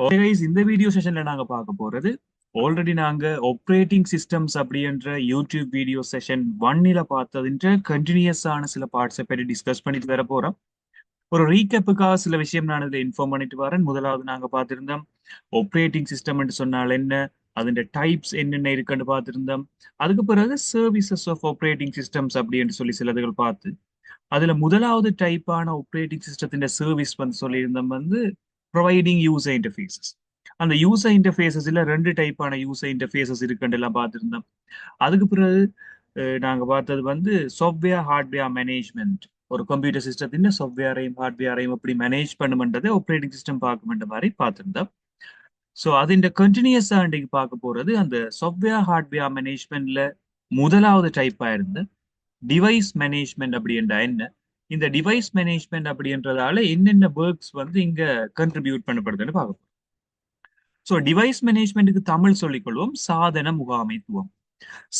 Okay guys, இந்த video செஷன்ல நாங்க பார்க்க போறது ஆல்ரெடி நாங்க ஆப்ரேட்டிங் சிஸ்டம்ஸ் அப்படின்ற யூடியூப் வீடியோ செஷன் 1ல பார்த்ததுன்ற கண்டினியூஸான சில பார்ட்ஸை பற்றி டிஸ்கஸ் பண்ணிட்டு வர போறோம். ஒரு ரீகேப்புக்காக சில விஷயம் நான் இதில் இன்ஃபார்ம் பண்ணிட்டு வரேன். முதலாவது நாங்க பார்த்திருந்தோம் ஆப்ரேட்டிங் சிஸ்டம் சொன்னால் என்ன, அதன் டைப்ஸ் என்னென்ன இருக்குன்னு பார்த்திருந்தோம். அதுக்கு பிறகு சர்வீசஸ் ஆஃப் ஆப்ரேட்டிங் சிஸ்டம்ஸ் அப்படின்னு சொல்லி சிலதுகள் பார்த்து அதுல முதலாவது டைப்பான ஆப்ரேட்டிங் சிஸ்டத்தின் சர்வீஸ் வந்து சொல்லியிருந்தோம் வந்து ப்ரொவைடிங் யூசர் இன்டர்ஃபேசஸ். அந்த யூசர் இன்டர்ஃபேசஸ்ல ரெண்டு டைப்பான யூசர் இன்டர்ஃபேசஸ் இருக்குன்னு எல்லாம் பார்த்துருந்தோம். அதுக்கு பிறகு நாங்க பார்த்தது வந்து சாஃப்ட்வேர் ஹார்ட்வேர் மேனேஜ்மெண்ட். ஒரு கம்ப்யூட்டர் சிஸ்டத்தின் சாஃப்ட்வேரையும் ஹார்ட்வேரையும் எப்படி மேனேஜ் பண்ணுமென்றதை ஆப்ரேட்டிங் சிஸ்டம் பார்க்குமென்ற மாதிரி பார்த்துருந்தோம். ஸோ அதிண்ட கண்டினியூஸா இன்றைக்கு பார்க்க போறது அந்த சாஃப்ட்வேர் ஹார்ட்வேர் மேனேஜ்மெண்ட்ல முதலாவது டைப்பா இருந்த டிவைஸ் மேனேஜ்மெண்ட் அப்படின்ற என்ன, இந்த டிவைஸ் மேனேஜ்மெண்ட் அப்படின்றதால என்னென்ன ஒர்க்ஸ் வந்து இங்க கண்ட்ரிபியூட் பண்ணப்படுதுன்னு பார்க்க போறோம். ஸோ டிவைஸ் மேனேஜ்மெண்ட்டுக்கு தமிழ் சொல்லிக்கொள்வோம் சாதன முகாமைத்துவம்.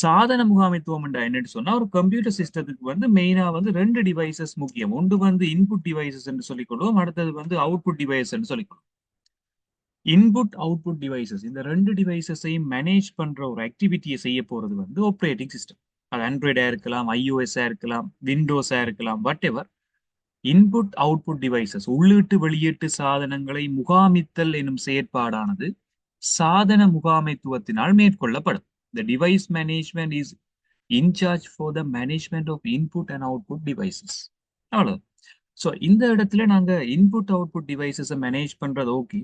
சாதன முகாமைத்துவம் என்னன்னு சொன்னா, ஒரு கம்ப்யூட்டர் சிஸ்டத்துக்கு வந்து மெயினா வந்து ரெண்டு டிவைசஸ் முக்கியம். ஒன்று வந்து இன்புட் டிவைசஸ் என்று சொல்லிக்கொள்வோம், அடுத்தது வந்து அவுட்புட் டிவைஸ் என்று சொல்லிக்கொள்வோம். இன்புட் அவுட்புட் டிவைசஸ், இந்த ரெண்டு டிவைசஸையும் மேனேஜ் பண்ற ஒரு ஆக்டிவிட்டியை செய்ய போறது வந்து ஆப்ரேட்டிங் சிஸ்டம். அது ஆண்ட்ராய்டா இருக்கலாம், iOS-ஆ இருக்கலாம், விண்டோஸா இருக்கலாம், what ever. Input output devices, உள்ளீட்டு வெளியீட்டு சாதனங்களை முகாமித்தல் எனும் செயற்பாடானது சாதன முகாமைத்துவத்தினால் மேற்கொள்ளப்படும். The device management is in charge for the management of input and output devices. அவ்வளவு. ஸோ இந்த இடத்துல நாங்க இன்புட் அவுட்புட் டிவைசஸை மேனேஜ் பண்றது ஓகே.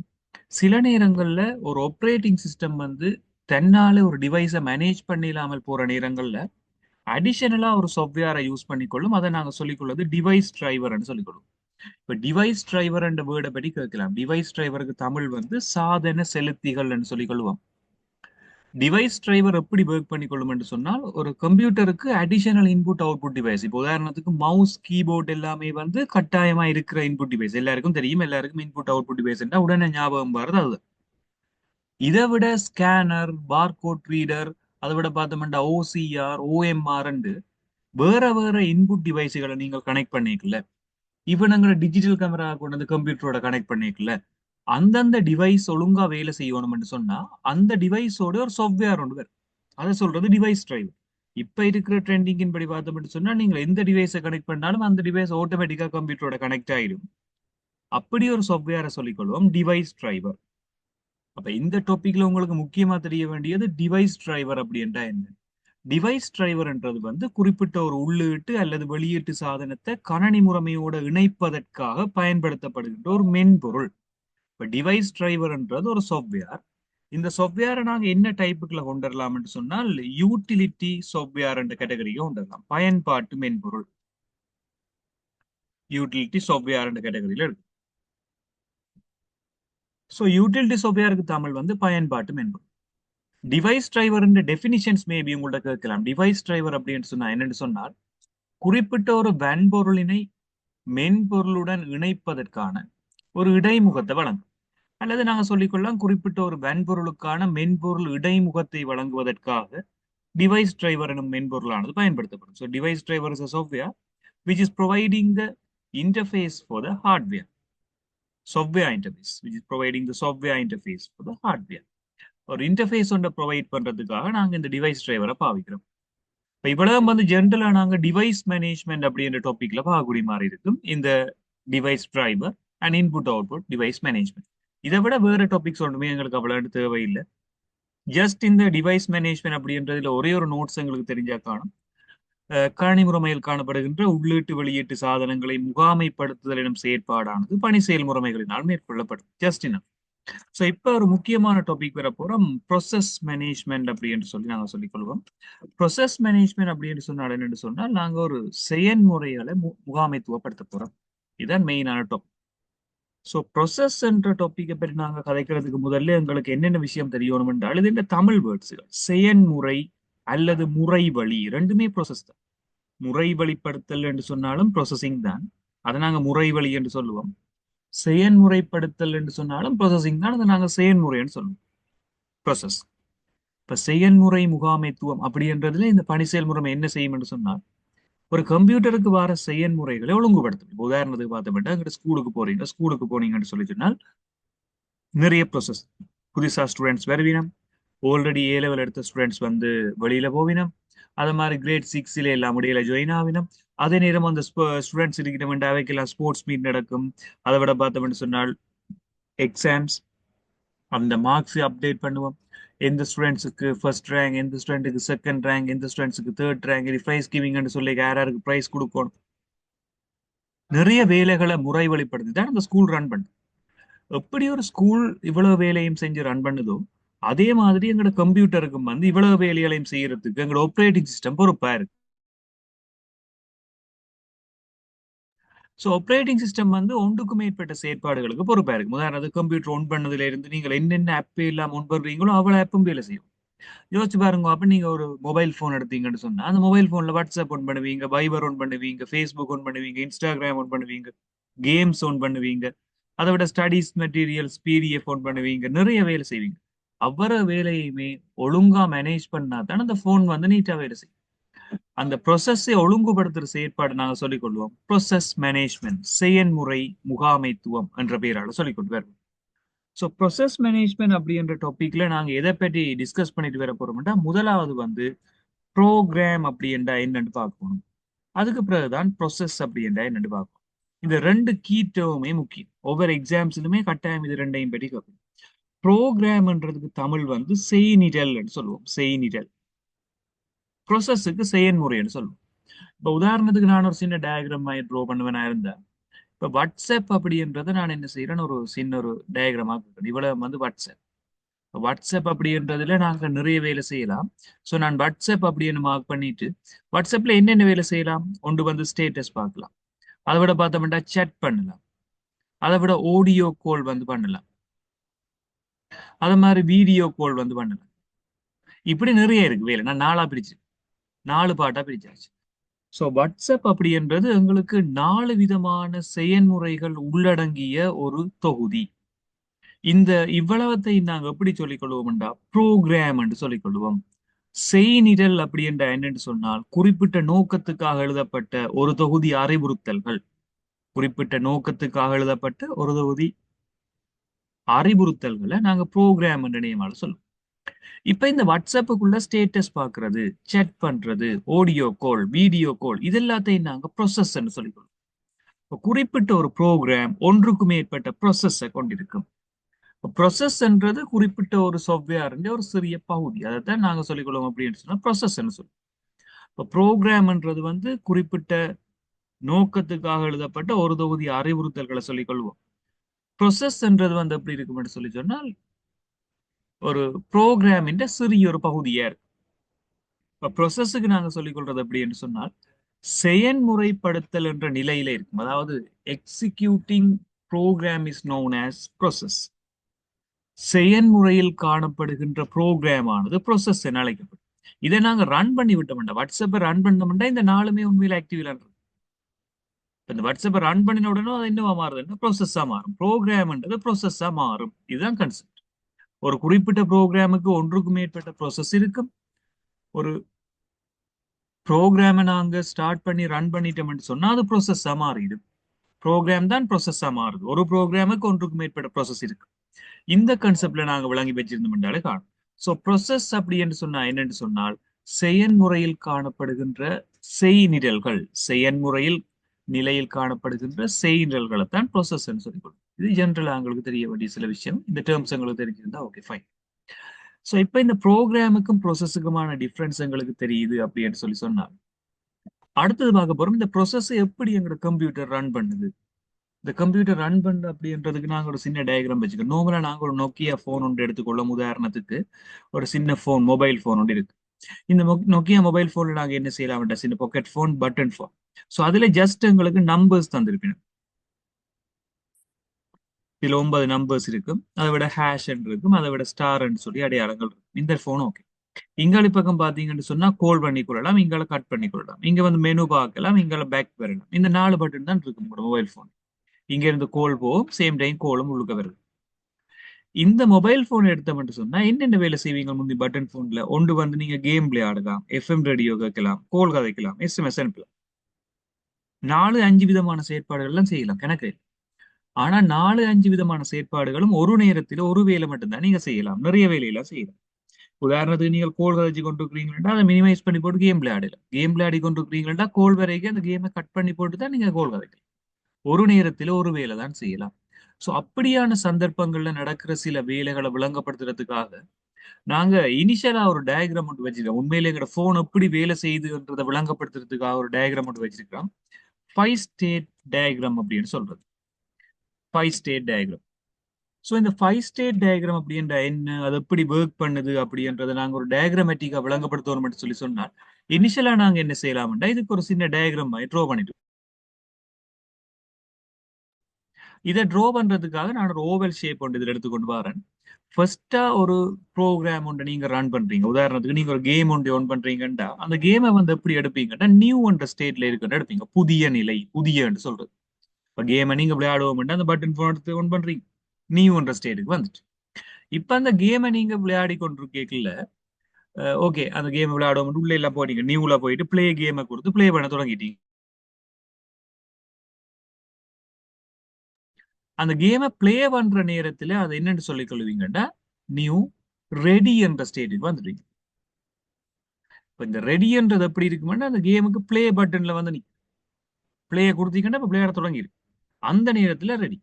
சில நேரங்கள்ல ஒரு ஆப்ரேட்டிங் சிஸ்டம் வந்து தன்னால ஒரு டிவைஸை மேனேஜ் பண்ணிடாமல் போற நேரங்கள்ல அடிஷனலா ஒரு சாஃப்ட்வேரை யூஸ் பண்ணிக்கொள்ளும். அதை நாங்க சொல்லிக்கொள்வது டிவைஸ் டிரைவர்னு சொல்லிக்கொள்ளும். இப்ப டிவைஸ் டிரைவர் என்ற வேர்டை பற்றி கேட்கலாம். டிவைஸ் டிரைவருக்கு தமிழ் வந்து சாதன செலுத்திகள்னு சொல்லிக்கொள்வோம். டிவைஸ் டிரைவர் எப்படி ஒர்க் பண்ணிக்கொள்ளும் என்று சொன்னால், ஒரு கம்ப்யூட்டருக்கு அடிஷனல் இன்புட் அவுட்புட் டிவைஸ். இப்போ உதாரணத்துக்கு மவுஸ் கீபோர்ட் எல்லாமே வந்து கட்டாயமா இருக்கிற இன்புட் டிவைஸ் எல்லாருக்கும் தெரியும். எல்லாருக்கும் இன்புட் அவுட்புட் டிவைஸ் உடனே ஞாபகம் வருது அது. இதை விட ஸ்கேனர், பார்கோட் ரீடர், அதை விட பார்த்தோம்னா ஓசிஆர், ஓஎம்ஆர் வேற வேற இன்புட் டிவைஸுகளை நீங்கள் கனெக்ட் பண்ணிக்கல. இப்ப நாங்க டிஜிட்டல் கேமரா கொண்டு வந்து கம்ப்யூட்டரோட கனெக்ட் பண்ணிக்கல. அந்தந்த டிவைஸ் ஒழுங்கா வேலை செய்யணும்னு சொன்னா அந்த டிவைஸோட ஒரு சாஃப்ட்வேர் ஒன்று வரும். அதை சொல்றது டிவைஸ் டிரைவர். இப்ப இருக்கிற ட்ரெண்டிங்கின் படி பார்த்தோம்னு சொன்னா நீங்க எந்த டிவைஸை கனெக்ட் பண்ணாலும் அந்த டிவைஸ் ஆட்டோமேட்டிக்கா கம்ப்யூட்டரோட கனெக்ட் ஆயிடும். அப்படி ஒரு சாஃப்ட்வேரை சொல்லிக்கொள்வோம் டிவைஸ் டிரைவர். அப்ப இந்த டாபிக்ல உங்களுக்கு முக்கியமா தெரிய வேண்டியது டிவைஸ் டிரைவர் அப்படின்றா என்ன. டிவைஸ் டிரைவர்ன்றது வந்து குறிப்பிட்ட ஒரு உள்ளீட்டு அல்லது வெளியீட்டு சாதனத்தை கணனி முறைமையோட இணைப்பதற்காக பயன்படுத்தப்படுகின்ற ஒரு மென்பொருள். இப்ப டிவைஸ் டிரைவர்ன்றது ஒரு சாஃப்ட்வேர். இந்த சாஃப்ட்வேரை நாங்க என்ன டைப்புக்குள்ள கொண்டு வரலாம்னு சொன்னால் யூட்டிலிட்டி சாஃப்ட்வேர் என்ற கேட்டகரிக்கு கொண்டு வரலாம். பயன்பாட்டு மென்பொருள் யூட்டிலிட்டி சாஃப்ட்வேர் என்ற கேட்டகரியில இருக்கு. ஸோ யூட்டிலிட்டி சாஃப்ட்வேருக்கு தமிழ் வந்து பயன்பாட்டு மென்பொருள். டிவைஸ் டிரைவர் டெபினிஷன்ஸ் மேபி உங்கள்ட்ட கேட்கலாம். டிவைஸ் டிரைவர் அப்படின்னு சொன்னா என்னன்னு சொன்னால், குறிப்பிட்ட ஒரு வன்பொருளினை மென்பொருளுடன் இணைப்பதற்கான ஒரு இடைமுகத்தை வழங்கும். அல்லது நாங்க சொல்லிக்கொள்ளலாம், குறிப்பிட்ட ஒரு வன்பொருளுக்கான மென்பொருள் இடைமுகத்தை வழங்குவதற்காக டிவைஸ் டிரைவர் எனும் மென்பொருளானது பயன்படுத்தப்படும். So device driver is a software which is providing the interface for the hardware. Software interface which is providing the software interface for the hardware. ஒரு இன்டர்ஃபேஸ் ஒன்றை ப்ரொவைட் பண்றதுக்காக நாங்க இந்த டிவைஸ் டிரைவரை பாவிக்கிறோம். இப்போ இவ்வளவு வந்து ஜென்ரலா நாங்க டிவைஸ் மேனேஜ்மெண்ட் அப்படின்ற டாபிக்ல பார்க்கக்கூடிய மாதிரி இருக்கும் இந்த device driver and input output device management. இதை விட வேற டாபிக்ஸ் ஒன்றுமே எங்களுக்கு அவ்வளவு தேவையில்லை. ஜஸ்ட் இந்த டிவைஸ் மேனேஜ்மெண்ட் அப்படின்றதுல ஒரே ஒரு நோட்ஸ் எங்களுக்கு தெரிஞ்சா காணும். கணினி முறைமையில் காணப்படுகின்ற உள்ளீட்டு வெளியீட்டு சாதனங்களை முகாமைப்படுத்துதல் எனும் செயற்பாடானது பணி செயல்முறைகளினால் மேற்கொள்ளப்படும். ஜஸ்ட் இனம். ஸோ இப்போ ஒரு முக்கியமான டாபிக் வர போறோம், ப்ரொசஸ் மேனேஜ்மெண்ட் அப்படின்னு சொல்லி நாங்கள் சொல்லிக்கொள்வோம். ப்ரொசஸ் மேனேஜ்மெண்ட் அப்படின்னு சொன்னால் என்னன்னு சொன்னால், நாங்கள் ஒரு செயல்முறைகளை முகாமைத்துவப்படுத்த போறோம். இதுதான் மெயினான டாபிக். ஸோ ப்ரொசஸ் என்ற டாப்பிக்கை பற்றி நாங்கள் கதைக்கிறதுக்கு முதல்ல எங்களுக்கு என்னென்ன விஷயம் தெரியணும் என்றால், இது இந்த தமிழ் வேர்ட்ஸுகள் செயன்முறை அல்லது முறை வழி ரெண்டுமே ப்ரொசஸ் தான். முறை வழிப்படுத்தல் என்று சொன்னாலும் ப்ரொசஸிங் தான், அதை நாங்கள் முறை வழி என்று சொல்லுவோம். செயன்முறைப்படுத்தல் என்று சொன்னாலும் ப்ரொசஸிங் தான், அதை நாங்கள் செயன்முறைன்னு சொல்லுவோம். ப்ரொசஸ். இப்ப செயன்முறை முகாமைத்துவம் அப்படின்றதுல இந்த பணி செயல்முறை என்ன செய்யும் என்று சொன்னால், ஒரு கம்ப்யூட்டருக்கு வர செயன்முறைகளை ஒழுங்குபடுத்தும். உதாரணத்துக்கு பார்த்தோம்னா, ஸ்கூலுக்கு போனீங்கன்னு சொல்லி சொன்னால் நிறைய ப்ரோசஸ். புதுசா ஸ்டூடெண்ட்ஸ் வருவினம், ஆல்ரெடி ஏ லெவல் எடுத்த ஸ்டூடெண்ட்ஸ் வந்து வெளியில போவினம், அது மாதிரி கிரேட் சிக்ஸ்ல எல்லாம் முடியல ஜாயின் ஆவினம். அதே நேரம் அந்த ஸ்டூடெண்ட்ஸ் இருக்கிற அவைக்கெல்லாம் ஸ்போர்ட்ஸ் மீட் நடக்கும். அதை விட பார்த்தோம்னு சொன்னால் எக்ஸாம்ஸ், அந்த மார்க்ஸ் அப்டேட் பண்ணுவோம். எந்த ஸ்டூடெண்ட்ஸுக்கு ஃபர்ஸ்ட் ரேங்க், எந்த ஸ்டூடெண்ட்டுக்கு செகண்ட் ரேங்க், எந்த ஸ்டூடெண்ட்ஸுக்கு தேர்ட் ரேங்க், இது ப்ரைஸ் கிவிங்னு சொல்லி யாருக்கு ப்ரைஸ் கொடுக்கணும். நிறைய வேலைகளை முறை வழிப்படுத்தி தான் அந்த ஸ்கூல் ரன் பண்ணுது. எப்படி ஒரு ஸ்கூல் இவ்வளவு வேலையும் செஞ்சு ரன் பண்ணுதோ, அதே மாதிரி எங்களோட கம்ப்யூட்டருக்கும் வந்து இவ்வளவு வேலைகளையும் செய்யறதுக்கு எங்களோட ஆப்ரேட்டிங் சிஸ்டம் பொறுப்பா இருக்கு. ஸோ ஆப்ரேட்டிங் சிஸ்டம் வந்து ஒன்றுக்கு மேற்பட்ட செயற்பாடுகளுக்கு பொறுப்பா இருக்கு. உதாரணத்துக்கு கம்ப்யூட்டர் ஒன் பண்ணதுல இருந்து நீங்கள் என்னென்ன ஆப் எல்லாம் ஒன் பண்றீங்களோ அவ்வளவு ஆப்பும் வேலை செய்யும். யோசிச்சு பாருங்க. அப்ப நீங்க ஒரு மொபைல் போன் எடுத்தீங்கன்னு சொன்னா அந்த மொபைல் போன்ல வாட்ஸ்அப் ஒன் பண்ணுவீங்க, வைபர் ஒன் பண்ணுவீங்க, ஃபேஸ்புக் ஒன் பண்ணுவீங்க, இன்ஸ்டாகிராம் ஒன் பண்ணுவீங்க, கேம்ஸ் ஒன் பண்ணுவீங்க, அதை விட ஸ்டடீஸ் மெட்டீரியல்ஸ் பிடிஎஃப் ஒன் பண்ணுவீங்க, நிறைய வேலை செய்வீங்க. அவ்வளவு வேலையுமே ஒழுங்கா மேனேஜ் பண்ணா தானே அந்த போன் வந்து நீட்டா வேலை செய்யும். அந்த ப்ரொசஸை ஒழுங்குபடுத்துற செயற்பாடு நாங்க சொல்லிக் கொள்வோம் ப்ரொசஸ் மேனேஜ்மெண்ட், செயன்முறை முகாமைத்துவம் என்ற பெயரால சொல்லிக் கொண்டு வருவோம். ஸோ ப்ரொசஸ் மேனேஜ்மெண்ட் அப்படின்ற டாபிக்ல நாங்க எதை பற்றி டிஸ்கஸ் பண்ணிட்டு வர போறோம்னா, முதலாவது வந்து ப்ரோக்ராம் அப்படின்றா என்னன்னு பார்க்கணும். அதுக்கு பிறகுதான் ப்ரொசஸ் அப்படின்றா என்னன்னு பார்க்கணும். இந்த ரெண்டு கீ டேர்மே முக்கியம். ஒவ்வொரு எக்ஸாம்ஸ்லுமே கட்டாயம் இது ரெண்டையும் பற்றி கேட்கணும். ப்ரோக்ராம்ன்றதுக்கு தமிழ் வந்து செய்நிரல் சொல்லுவோம். செய்நிரல். ப்ரொசஸுக்கு செயன்முறைன்னு சொல்லுவோம். இப்போ உதாரணத்துக்கு நான் ஒரு சின்ன டயக்ராம் மாதிரி ட்ரா பண்ணுவேனா இருந்தேன். இப்போ வாட்ஸ்அப் அப்படின்றத நான் என்ன செய்யறேன்னு ஒரு சின்ன ஒரு டயக்ராமா இவ்வளவு வந்து வாட்ஸ்அப். வாட்ஸ்அப் அப்படின்றதுல நாங்க நிறைய வேலை செய்யலாம். ஸோ நான் வாட்ஸ்அப் அப்படின்னு மார்க் பண்ணிட்டு வாட்ஸ்அப்ல என்னென்ன வேலை செய்யலாம்? ஒன்று வந்து ஸ்டேட்டஸ் பார்க்கலாம், அதை விட பார்த்தோம்னா சேட் பண்ணலாம், அதை விட ஆடியோ கால் வந்து பண்ணலாம், அது மாதிரி வீடியோ கால் வந்து பண்ணலாம். இப்படி நிறைய இருக்கு வேலை. நான் நாலா பிரிச்சு, நாலு பாட்டா பிரிச்சாச்சு. ஸோ வாட்ஸ்அப் அப்படின்றது எங்களுக்கு 4 விதமான செயல்முறைகள் உள்ளடங்கிய ஒரு தொகுதி. இந்த இவ்வளவத்தை நாங்க எப்படி சொல்லிக் கொள்வோம்டா ப்ரோக்ராம் என்று சொல்லிக் கொள்வோம். செய்நிரல் அப்படி என்ற என்னென்று சொன்னால் குறிப்பிட்ட நோக்கத்துக்காக எழுதப்பட்ட ஒரு தொகுதி அறிவுறுத்தல்கள். குறிப்பிட்ட நோக்கத்துக்காக எழுதப்பட்ட ஒரு தொகுதி அறிவுறுத்தல்களை நாங்க ப்ரோக்ராம் என்ற நேமால சொல்லுவோம். இப்ப இந்த வாட்ஸ்அப்புக்குள்ள ஸ்டேட்டஸ் பாக்குறது, சேட் பண்றது, ஆடியோ கால், வீடியோ கால், இது எல்லாத்தையும் நாங்க ப்ரொசஸ் சொல்லிக்கொள்வோம். குறிப்பிட்ட ஒரு ப்ரோக்ராம் ஒன்றுக்கு மேற்பட்ட ப்ரொசஸை கொண்டிருக்கும். ப்ரொசஸ்ன்றது குறிப்பிட்ட ஒரு சாஃப்ட்வேர் ஒரு சிறிய பகுதி. அதைத்தான் நாங்க சொல்லிக்கொள்வோம் அப்படின்னு சொன்னா ப்ரொசஸ் சொல்லுவோம். இப்போ ப்ரோக்ராம்ன்றது வந்து குறிப்பிட்ட நோக்கத்துக்காக எழுதப்பட்ட ஒரு தொகுதி அறிவுறுத்தல்களை சொல்லிக் கொள்வோம். ப்ரொசஸ்ன்றது வந்து எப்படி இருக்கும்னு சொல்லி சொன்னால் ஒரு ப்ரோக்ராமின் சிறிய ஒரு பகுதியா இருக்கு. இப்போ ப்ரொசஸுக்கு நாங்க சொல்லிக் கொள்றது எப்படி என்று சொன்னால் செயன்முறைப்படுத்தல் என்ற நிலையில இருக்கும். அதாவது executing program is known as process. செயன்முறையில் காணப்படுகின்ற ப்ரோக்ராம் ஆனது ப்ரொசஸ் என அழைக்கப்படும். இதை நாங்க ரன் பண்ணி விட்டோம்டா, வாட்ஸ்அப்பை ரன் பண்ணோம்னா இந்த நாளுமே உண்மையில ஆக்டிவ்ல இருக்கு. இந்த வாட்ஸ்அப்பை ரன் பண்ணின உடனே அது என்னவா மாறுதுன்னா ப்ரோசஸா மாறும். ப்ரோக்ராம்ன்றது ப்ரோசஸா மாறும். இதுதான் கன்செப்ட். ஒரு குறிப்பிட்ட ப்ரோக்ராமுக்கு ஒன்றுக்கு மேற்பட்ட ப்ரோசஸ் இருக்கும். ஒரு ப்ரோக்ராமை நாங்க ஸ்டார்ட் பண்ணி ரன் பண்ணிட்டோம்னு சொன்னா அது ப்ரோசஸா மாறிடும். ப்ரோக்ராம் தான் ப்ரோசஸா மாறுது. ஒரு ப்ரோக்ராமுக்கு ஒன்றுக்கு மேற்பட்ட ப்ரோசஸ் இருக்கு. இந்த கான்செப்ட்ல நாங்க விளங்கி வச்சிருந்தோம் என்றாலே காணும். ஸோ ப்ரொசஸ் அப்படி என்று சொன்னா என்னன்னு சொன்னால் செயன்முறையில் காணப்படுகின்ற செய்நிரல்கள், செயன்முறையில் நிலையில் காணப்படுகின்ற செய்நிரல்களை தான் ப்ரொசஸ் சொல்லிக்கொள்ளும். இது ஜென்ரலா உங்களுக்கு தெரிய வேண்டிய சில விஷயம். இந்த டேர்ம்ஸ் உங்களுக்கு தெரிஞ்சிருந்தா ஓகே ஃபைன். ஸோ இப்போ இந்த ப்ரோக்ராமுக்கும் ப்ரொசஸுக்குமான டிஃப்ரென்ஸ் எங்களுக்கு தெரியுது அப்படின்னு சொல்லி சொன்னால் அடுத்தது பார்க்க போறோம் இந்த ப்ரொசஸ் எப்படி எங்களோட கம்ப்யூட்டர் ரன் பண்ணுது. இந்த கம்ப்யூட்டர் ரன் பண்ண அப்படின்றதுக்கு நாங்கள் ஒரு சின்ன டயக்ராம் வச்சுக்கோம். நார்மலா நாங்கள் ஒரு நோக்கியா போன் ஒன்று எடுத்துக்கொள்ளும். உதாரணத்துக்கு ஒரு சின்ன போன், மொபைல் போன் ஒன்று இருக்கு. இந்த நோக்கியா மொபைல் போன்ல நாங்க என்ன செய்யலாம், சின்ன pocket phone, button phone. So அதுல ஜஸ்ட் எங்களுக்கு நம்பர்ஸ் தந்திருப்பேன். இதுல 9 நம்பர்ஸ் இருக்கும், அதை விட ஹேஷ் இருக்கும், அதை விட ஸ்டார் சொல்லி அடையாளங்கள் இருக்கும். இந்த போன் ஓகே. இங்காலி பக்கம் பாத்தீங்கன்னு சொன்னா கோல் பண்ணி கொள்ளலாம், இங்கால கட் பண்ணி கொள்ளலாம், இங்க வந்து மெனு பார்க்கலாம், இங்கால பேக் வரலாம். இந்த 4 பட்டன் தான் இருக்கும் மொபைல் போன். இங்க இருந்து கோல் போகும், சேம் டைம் கோலும் உள்ளுக்க வருது. இந்த மொபைல் போன் எடுத்தோம்னு சொன்னா என்னென்ன வேலை செய்வீங்க முந்தி பட்டன் போன்ல? ஒன்று வந்து நீங்க கேம் விளையாடலாம், எஃப்எம் ரேடியோ கேட்கலாம், கோல் கதைக்கலாம், எஸ்எம்எஸ் அனுப்பலாம். 4, 5 விதமான செயற்பாடுகள் எல்லாம் செய்யலாம், கணக்கு. ஆனா 4-5 விதமான செயற்பாடுகளும் ஒரு நேரத்துல ஒரு வேலை மட்டும்தான் நீங்க செய்யலாம். நிறைய வேலையெல்லாம் செய்யலாம். உதாரணத்துக்கு நீங்கள் கோல் கதைச்சு கொண்டு இருக்கிறீங்கன்னா அதை மினிமைஸ் பண்ணி போட்டு கேம் விளையாடலாம். கேம் விளையாடி கொண்டு இருக்கிறீங்கன்னா கோல் வரைக்கும் அந்த கேமை கட் பண்ணி போட்டு தான் நீங்க கோல் கதைக்கலாம். ஒரு நேரத்துல ஒரு வேலை தான் செய்யலாம். சோ அப்படியான சந்தர்ப்பங்கள்ல நடக்கிற சில வேலைகளை விளங்கப்படுத்துறதுக்காக நாங்க இனிஷியலா ஒரு டயக்ராம் ஒன்று வச்சிருக்கோம். உண்மையிலே எங்களோட போன் எப்படி வேலை செய்யுதுன்றதை விளங்கப்படுத்துறதுக்காக ஒரு டயக்ராம் ஒன்று வச்சிருக்கிறோம். 5 ஸ்டேட் டயக்ராம் அப்படின்னு சொல்றது. 5 ஸ்டேட் டயக்ராம். ஸோ இந்த 5 ஸ்டேட் டயக்ராம் அப்படின்ற என்ன, அது எப்படி ஒர்க் பண்ணுது அப்படின்றத நாங்க ஒரு டயக்ராமேட்டிக்கா விளங்கப்படுத்தணும் சொல்லி சொன்னால் இனிஷியலா நாங்க என்ன செய்யலாம்டா இதுக்கு ஒரு சின்ன டயக்ராம் மாதிரி ட்ரா பண்ணிட்டு இதை ட்ரா பண்றதுக்காக நான் ஒரு ஓவல் ஷேப் ஒன்று இதில் எடுத்துக்கொண்டு வரேன். ஃபர்ஸ்டா ஒரு ப்ரோக்ராம் ஒன்று நீங்க ரன் பண்றீங்க. உதாரணத்துக்கு நீங்க ஒரு கேம் ஒன்று ஒன் பண்றீங்கன்னா அந்த கேமை வந்து எப்படி எடுப்பீங்கன்னா நியூ என்ற ஸ்டேட்ல இருக்குன்னு எடுப்பீங்க. புதிய நிலை, புதியன்னு சொல்றது. இப்போ கேமை நீங்க விளையாடுவோம்னா அந்த பட்டன் போன் எடுத்து ஒன் பண்றீங்க, நியூ என்ற ஸ்டேட்டுக்கு வந்துட்டு. இப்ப அந்த கேமை நீங்க விளையாடி கொண்டிருக்கல, ஓகே அந்த கேம் விளையாடுவோம் உள்ள எல்லாம் போறீங்க, நியூல போயிட்டு பிளே கேமை கொடுத்து பிளே பண்ண தொடங்கிட்டீங்க. அந்த கேமை பிளே பண்ற நேரத்துல அதை என்னன்னு சொல்லிக் கொள்வீங்கன்னா நியூ ரெடி என்ற ஸ்டேட்டுக்கு வந்துடுவீங்க. இப்ப இந்த ரெடின்றது எப்படி இருக்குமென்னா அந்த கேமுக்கு பிளே பட்டன்ல வந்து நீ பிளே கொடுத்தீங்கன்னா இப்ப விளையாட தொடங்கிருக்கு. அந்த நேரத்துல ரெடி.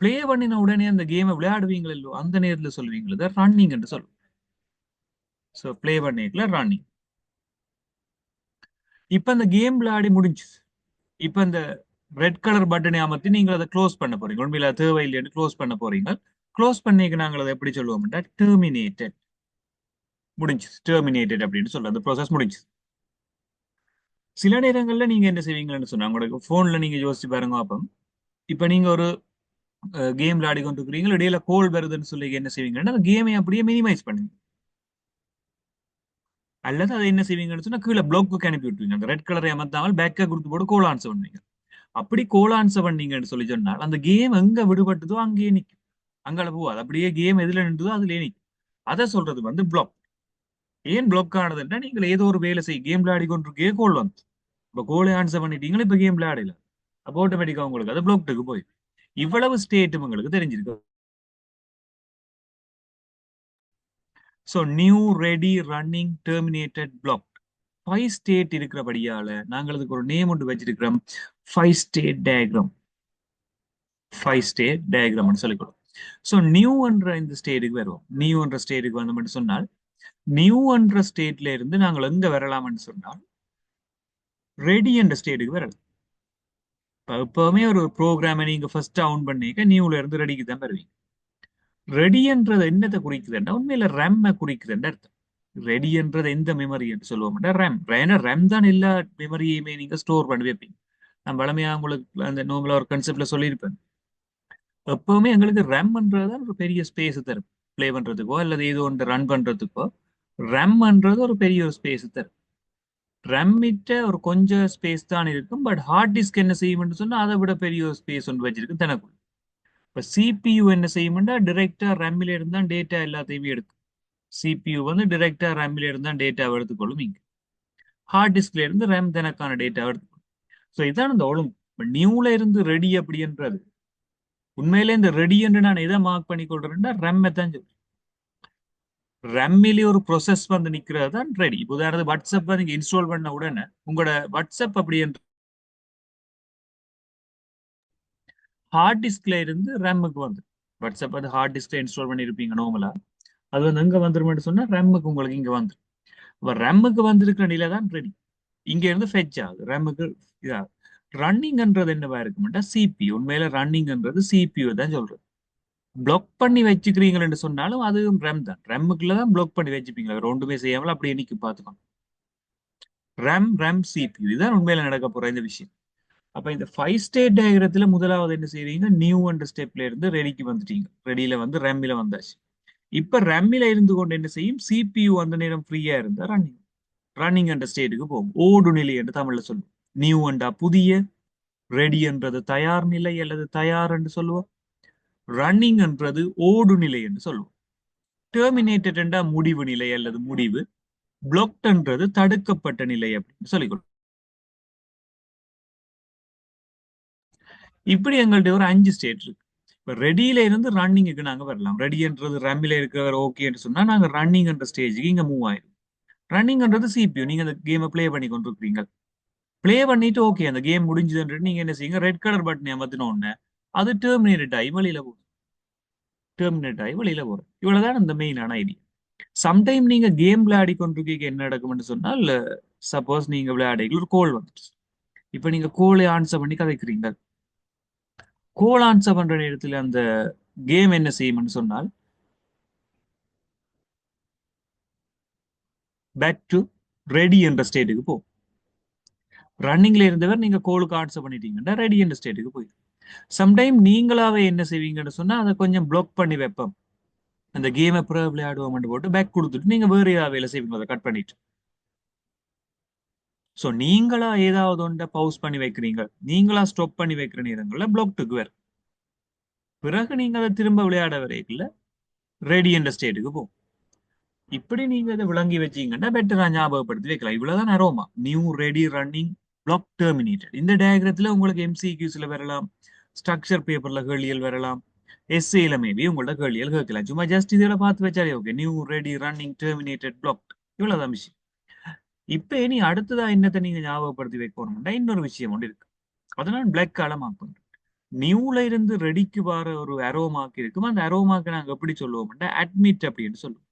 பிளே பண்ணின உடனே அந்த கேமை விளையாடுவீங்களோ இல்லையோ அந்த நேரத்துல சொல்லுவீங்களா ரன்னிங் என்று சொல்லுவோம். ஸோ பிளே பண்ணிக்கல ரன்னிங். இப்ப அந்த கேம் விளையாடி முடிஞ்சு இப்ப இந்த ரெட் கலர் பட்டனை அமர்த்தி நீங்கள் அதை க்ளோஸ் பண்ண போறீங்க. உண்மையில தேவையில்லைன்னு க்ளோஸ் பண்ண போறீங்க. க்ளோஸ் பண்ணிக்க நாங்கள் அதை எப்படி சொல்லுவோம்னா டெர்மினேட்டட். முடிஞ்சு டெர்மினேட்டட் அப்படின்னு சொல்ல அந்த ப்ரோசஸ் முடிஞ்சு. சில நேரங்கள்ல நீங்க என்ன செய்வீங்கன்னு சொன்னா உங்களுக்கு போன்ல நீங்க யோசிச்சு பாருங்க. அப்போ இப்ப நீங்க ஒரு கேம் விளையாடி கொண்டு இருக்கிறீங்க, இடையில கோல் வருதுன்னு சொல்லி என்ன செய்வீங்கன்னா அந்த கேமை அப்படியே மினிமைஸ் பண்ணுங்க. அல்லது அதை என்ன செய்வீங்கன்னு சொன்னா கீழே பிளாக்கு அனுப்பி விட்டுருவீங்க. அந்த ரெட் கலரை அமர்த்தாமல் பேக்கை கொடுத்து போட்டு கோல் ஆன்சர் பண்ணுவீங்க. அப்படி கோல் ஆன்சர் பண்ணீங்கன்னு சொல்லி சொன்னால் அந்த கேம் எங்க விடுபட்டதோ அங்கேயே நிற்கும். அங்கால போவாது. அப்படியே கேம் எதுல நின்றதோ அதுலயே நிற்கும். அதை சொல்றது வந்து பிளாக். ஏன் பிளாக் ஆனதுன்னா நீங்கள் ஏதோ ஒரு வேலை செய்ய கேம் விளையாடி கொண்டிருக்கே கோல் வந்து இப்ப கோலை ஆன்சர் பண்ணிட்டீங்களா, இப்ப கேம் விளையாடல. அப்போ ஆட்டோமேட்டிக்கா உங்களுக்கு அது பிளாக்டுக்கு போய் இவ்வளவு ஸ்டேட்டும் உங்களுக்கு தெரிஞ்சிருக்கு. So new ready running terminated block 5 state இருக்கிறபடியால நாங்கள் அதுக்கு ஒரு நேம் ஒன்று வச்சிருக்கிறோம். 5 ஸ்டேட் டயக்ராம். 5 ஸ்டேட் டயக்ராம்னு சொல்லிக்கிறோம். ஸோ நியூ என்ற இந்த ஸ்டேட்டுக்கு வருவோம். நியூ என்ற ஸ்டேட்டுக்கு வந்தோம்னு சொன்னால் நியூ என்ற ஸ்டேட்ல இருந்து நாங்கள் எங்க வரலாம்னு சொன்னால் ரெடி என்ற ஸ்டேட்டுக்கு வரலாம். எப்பவுமே ஒரு ப்ரோக்ராமை நீங்க ஃபர்ஸ்ட் ஆன் பண்ணிக்க நியூல இருந்து ரெடிக்கு தான் வருவீங்க. ரெடின்றது என்னத்தை குறிக்குதுன்னா உண்மையில ரேம் குறிக்குதுன்ற அர்த்தம். ரெடி என்றது எந்த மெமரி என்று சொல்லுவோம் ரேம். ஏன்னா ரேம் தான் எல்லா மெமரியுமே நீங்க ஸ்டோர் பண்ணி வைப்பீங்க. நான் வளமையா உங்களுக்கு அந்த நோம்பல ஒரு கன்செப்ட்ல சொல்லியிருப்பேன். எப்பவுமே எங்களுக்கு ரேம்ன்றதுதான் ஒரு பெரிய ஸ்பேஸ் தரும். பிளே பண்றதுக்கோ அல்லது ஏதோ ஒன்று ரன் பண்றதுக்கோ ரேம்ன்றது ஒரு பெரிய ஒரு ஸ்பேஸ் தரும். ரம்மிட்ட ஒரு கொஞ்சம் ஸ்பேஸ் தான் இருக்கும். பட் ஹார்ட் டிஸ்க் என்ன செய்யும்னு சொன்னா அதை விட பெரிய ஒரு ஸ்பேஸ் ஒன்று வச்சிருக்கு தனக்குள்ள. இப்ப சிபியு என்ன செய்யும்னா டிரெக்டா ரேம்ல இருந்தா டேட்டா எல்லாத்தையுமே எடுக்கும். சிபியு வந்து டிரெக்டா ரேம்ல இருந்தா டேட்டாவை எடுத்துக்கொள்ளும். இங்க ஹார்ட் டிஸ்க்ல இருந்து ரேம் தனக்கான டேட்டாவை எடுத்துக்கொள்ளும். ஸோ இதான் இந்த ஒழுங்கு. நியூல இருந்து ரெடி அப்படின்றது உண்மையிலே இந்த ரெடி என்று நான் எதை மார்க் பண்ணி கொள்றேன்னா ரேம் தான் சொல்றேன். ரம்மிலே ஒரு ப்ரொசஸ் வந்து நிக்கிறது தான் ரெடி. உதாரணத்துக்கு வாட்ஸ்அப் நீங்க இன்ஸ்டால் பண்ண உடனே உங்களோட வாட்ஸ்அப் அப்படி என்று ஹார்ட் டிஸ்க்ல இருந்து ரேமுக்கு வந்து வாட்ஸ்அப் வந்து ஹார்ட் டிஸ்க்ல இன்ஸ்டால் பண்ணிருப்பீங்க நார்மலா. அது வந்து எங்க வந்துருமென்னு சொன்னா ரேமுக்கு உங்களுக்கு இங்க வந்து ரேமுக்கு வந்திருக்கிற நிலை தான் ரெடி. இங்க இருந்து ஃபெச் ஆகுது ரேமுக்கு. இதா ரன்னிங்ன்றது என்னவா இருக்குமெண்டா சிபியு. உண்மையில ரன்னிங்ன்றது சிபியு தான் சொல்றது. பிளாக் பண்ணி வச்சுக்கிறீங்கன்னு சொன்னாலும் அதுவும் ரேம் தான். ரேமுக்குள்ள தான் பிளாக் பண்ணி வச்சுப்பீங்க. ரெண்டுமே செய்யாமல் அப்படியே நிக்க பாத்துக்கோங்க. ரேம் சிபியு இதுதான் உண்மையில நடக்க போற இந்த விஷயம். அப்ப இந்த 5 ஸ்டேட் டயக்ரத்துல முதலாவது என்ன செய்றீங்க, நியூ என்ற ஸ்டெப்ல இருந்து ரெடிக்கு வந்துட்டீங்க. ரெடியில வந்து ரேம்ல வந்தாச்சு. இப்ப ரேம்ல இருந்து கொண்டு என்ன செய்யும், சிபியு அந்த நேரம் ஃப்ரீயா இருந்தா ரன்னிங் ரன்னிங் என்ற ஸ்டேட்டுக்கு போகும். ஓடு நிலை என்று தமிழ்ல சொல்லுவோம். நியூ என்றா புதிய, ரெடி என்றது தயார் நிலை அல்லது தயார் என்று சொல்லுவோம். ரன்னிங் என்றது ஓடு நிலை என்று சொல்லுவோம். டெர்மினேட்டட் என்றா முடிவு நிலை அல்லது முடிவு. பிளாக்ட் என்றது தடுக்கப்பட்ட நிலை அப்படின்னு சொல்லிக்கொள்ளும். இப்படி எங்கள்கிட்ட ஒரு 5 ஸ்டேட் இருக்கு. இப்போ ரெடியில இருந்து ரன்னிங்குக்கு நாங்க வரலாம். ரெடின்றது ரம்மில இருக்கிறவர் ஓகேன்னு சொன்னா நாங்க ரன்னிங்ன்ற ஸ்டேஜுக்கு இங்க மூவ் ஆயிடும். ரன்னிங்ன்றது சிபியூ. நீங்க அந்த கேமை ப்ளே பண்ணி கொண்டிருக்கீங்க. ப்ளே பண்ணிட்டு ஓகே அந்த கேம் முடிஞ்சதுன்றது நீங்க என்ன செய்யுங்க, ரெட் கலர் பட்டன் அமர்த்தின உடனே அது டெர்மினேட் ஆகி வெளியில போகும். டெர்மினேட் ஆகி வெளியில போகும். இவ்வளவுதான் அந்த மெயினான ஐடியா. சம்டைம் நீங்க கேம் விளையாடி கொண்டிருக்கீங்க என்ன நடக்கும்னு சொன்னால், சப்போஸ் நீங்க விளையாடிக்கு ஒரு கோல் வந்துச்சு. இப்ப நீங்க கோலை ஆன்சர் பண்ணி கதைக்கிறீங்க. கோல் ஆன்சர் பண்ற நேரத்துல அந்த கேம் என்ன செய்யும்னு சொன்னால், பேக் டு ரெடி என்ற ஸ்டேட்டுக்கு போகும். ரன்னிங்ல இருந்தவர் நீங்க கோலுக்கு ஆன்சர் பண்ணிட்டீங்கன்னா ரெடி என்ற ஸ்டேட்டுக்கு போயிடும். சம்டைம் நீங்களாவே என்ன செய்வீங்கன்னு சொன்னா அதை கொஞ்சம் பிளாக் பண்ணி வைப்போம். அந்த கேமை பிறகு விளையாடுவோம் போட்டு பேக் கொடுத்துட்டு நீங்க வேற ஏதாவது வேலை செய்வீங்க அதை கட் பண்ணிட்டு. ஸோ நீங்களா ஏதாவது ஒன்றை பவுஸ் பண்ணி வைக்கிறீங்க, நீங்களா ஸ்டாப் பண்ணி வைக்கிற நேரங்கள்ல பிளாக்டுக்கு வரும். பிறகு நீங்க அதை திரும்ப விளையாட வரைக்குள்ள ரெடி என்ற ஸ்டேட்டுக்கு போகும். இப்படி நீங்க இதை விளங்கி வச்சீங்கன்னா பெட்டரா ஞாபகப்படுத்தி வைக்கலாம். இவ்வளவுதான் aroma new ready running block terminated. இந்த டயக்ரத்துல உங்களுக்கு எம்சிக்யூஸ்ல வரலாம், ஸ்ட்ரக்சர் பேப்பர்ல கேள்விகள் வரலாம், எஸ்ஏல மேபி உங்களோட கேள்விகள் கேட்கலாம். சும்மா ஜஸ்ட் இதெல்லாம் பார்த்து வச்சாலே okay, new ready running terminated block, இவ்வளவுதான் விஷயம். இப்ப இனி அடுத்ததா என்னத்தை நீங்க ஞாபகப்படுத்தி வைக்கணும்னா இன்னொரு விஷயம் ஒன்று இருக்கு. அதனால பிளாக் கால மார்க் பண்றோம். நியூல இருந்து ரெடிக்கு வர ஒரு அரோ மார்க் இருக்கும். அந்த அரோ மார்க் நாங்க எப்படி சொல்லுவோம்னா அட்மிட் அப்படின்னு சொல்லுவோம்.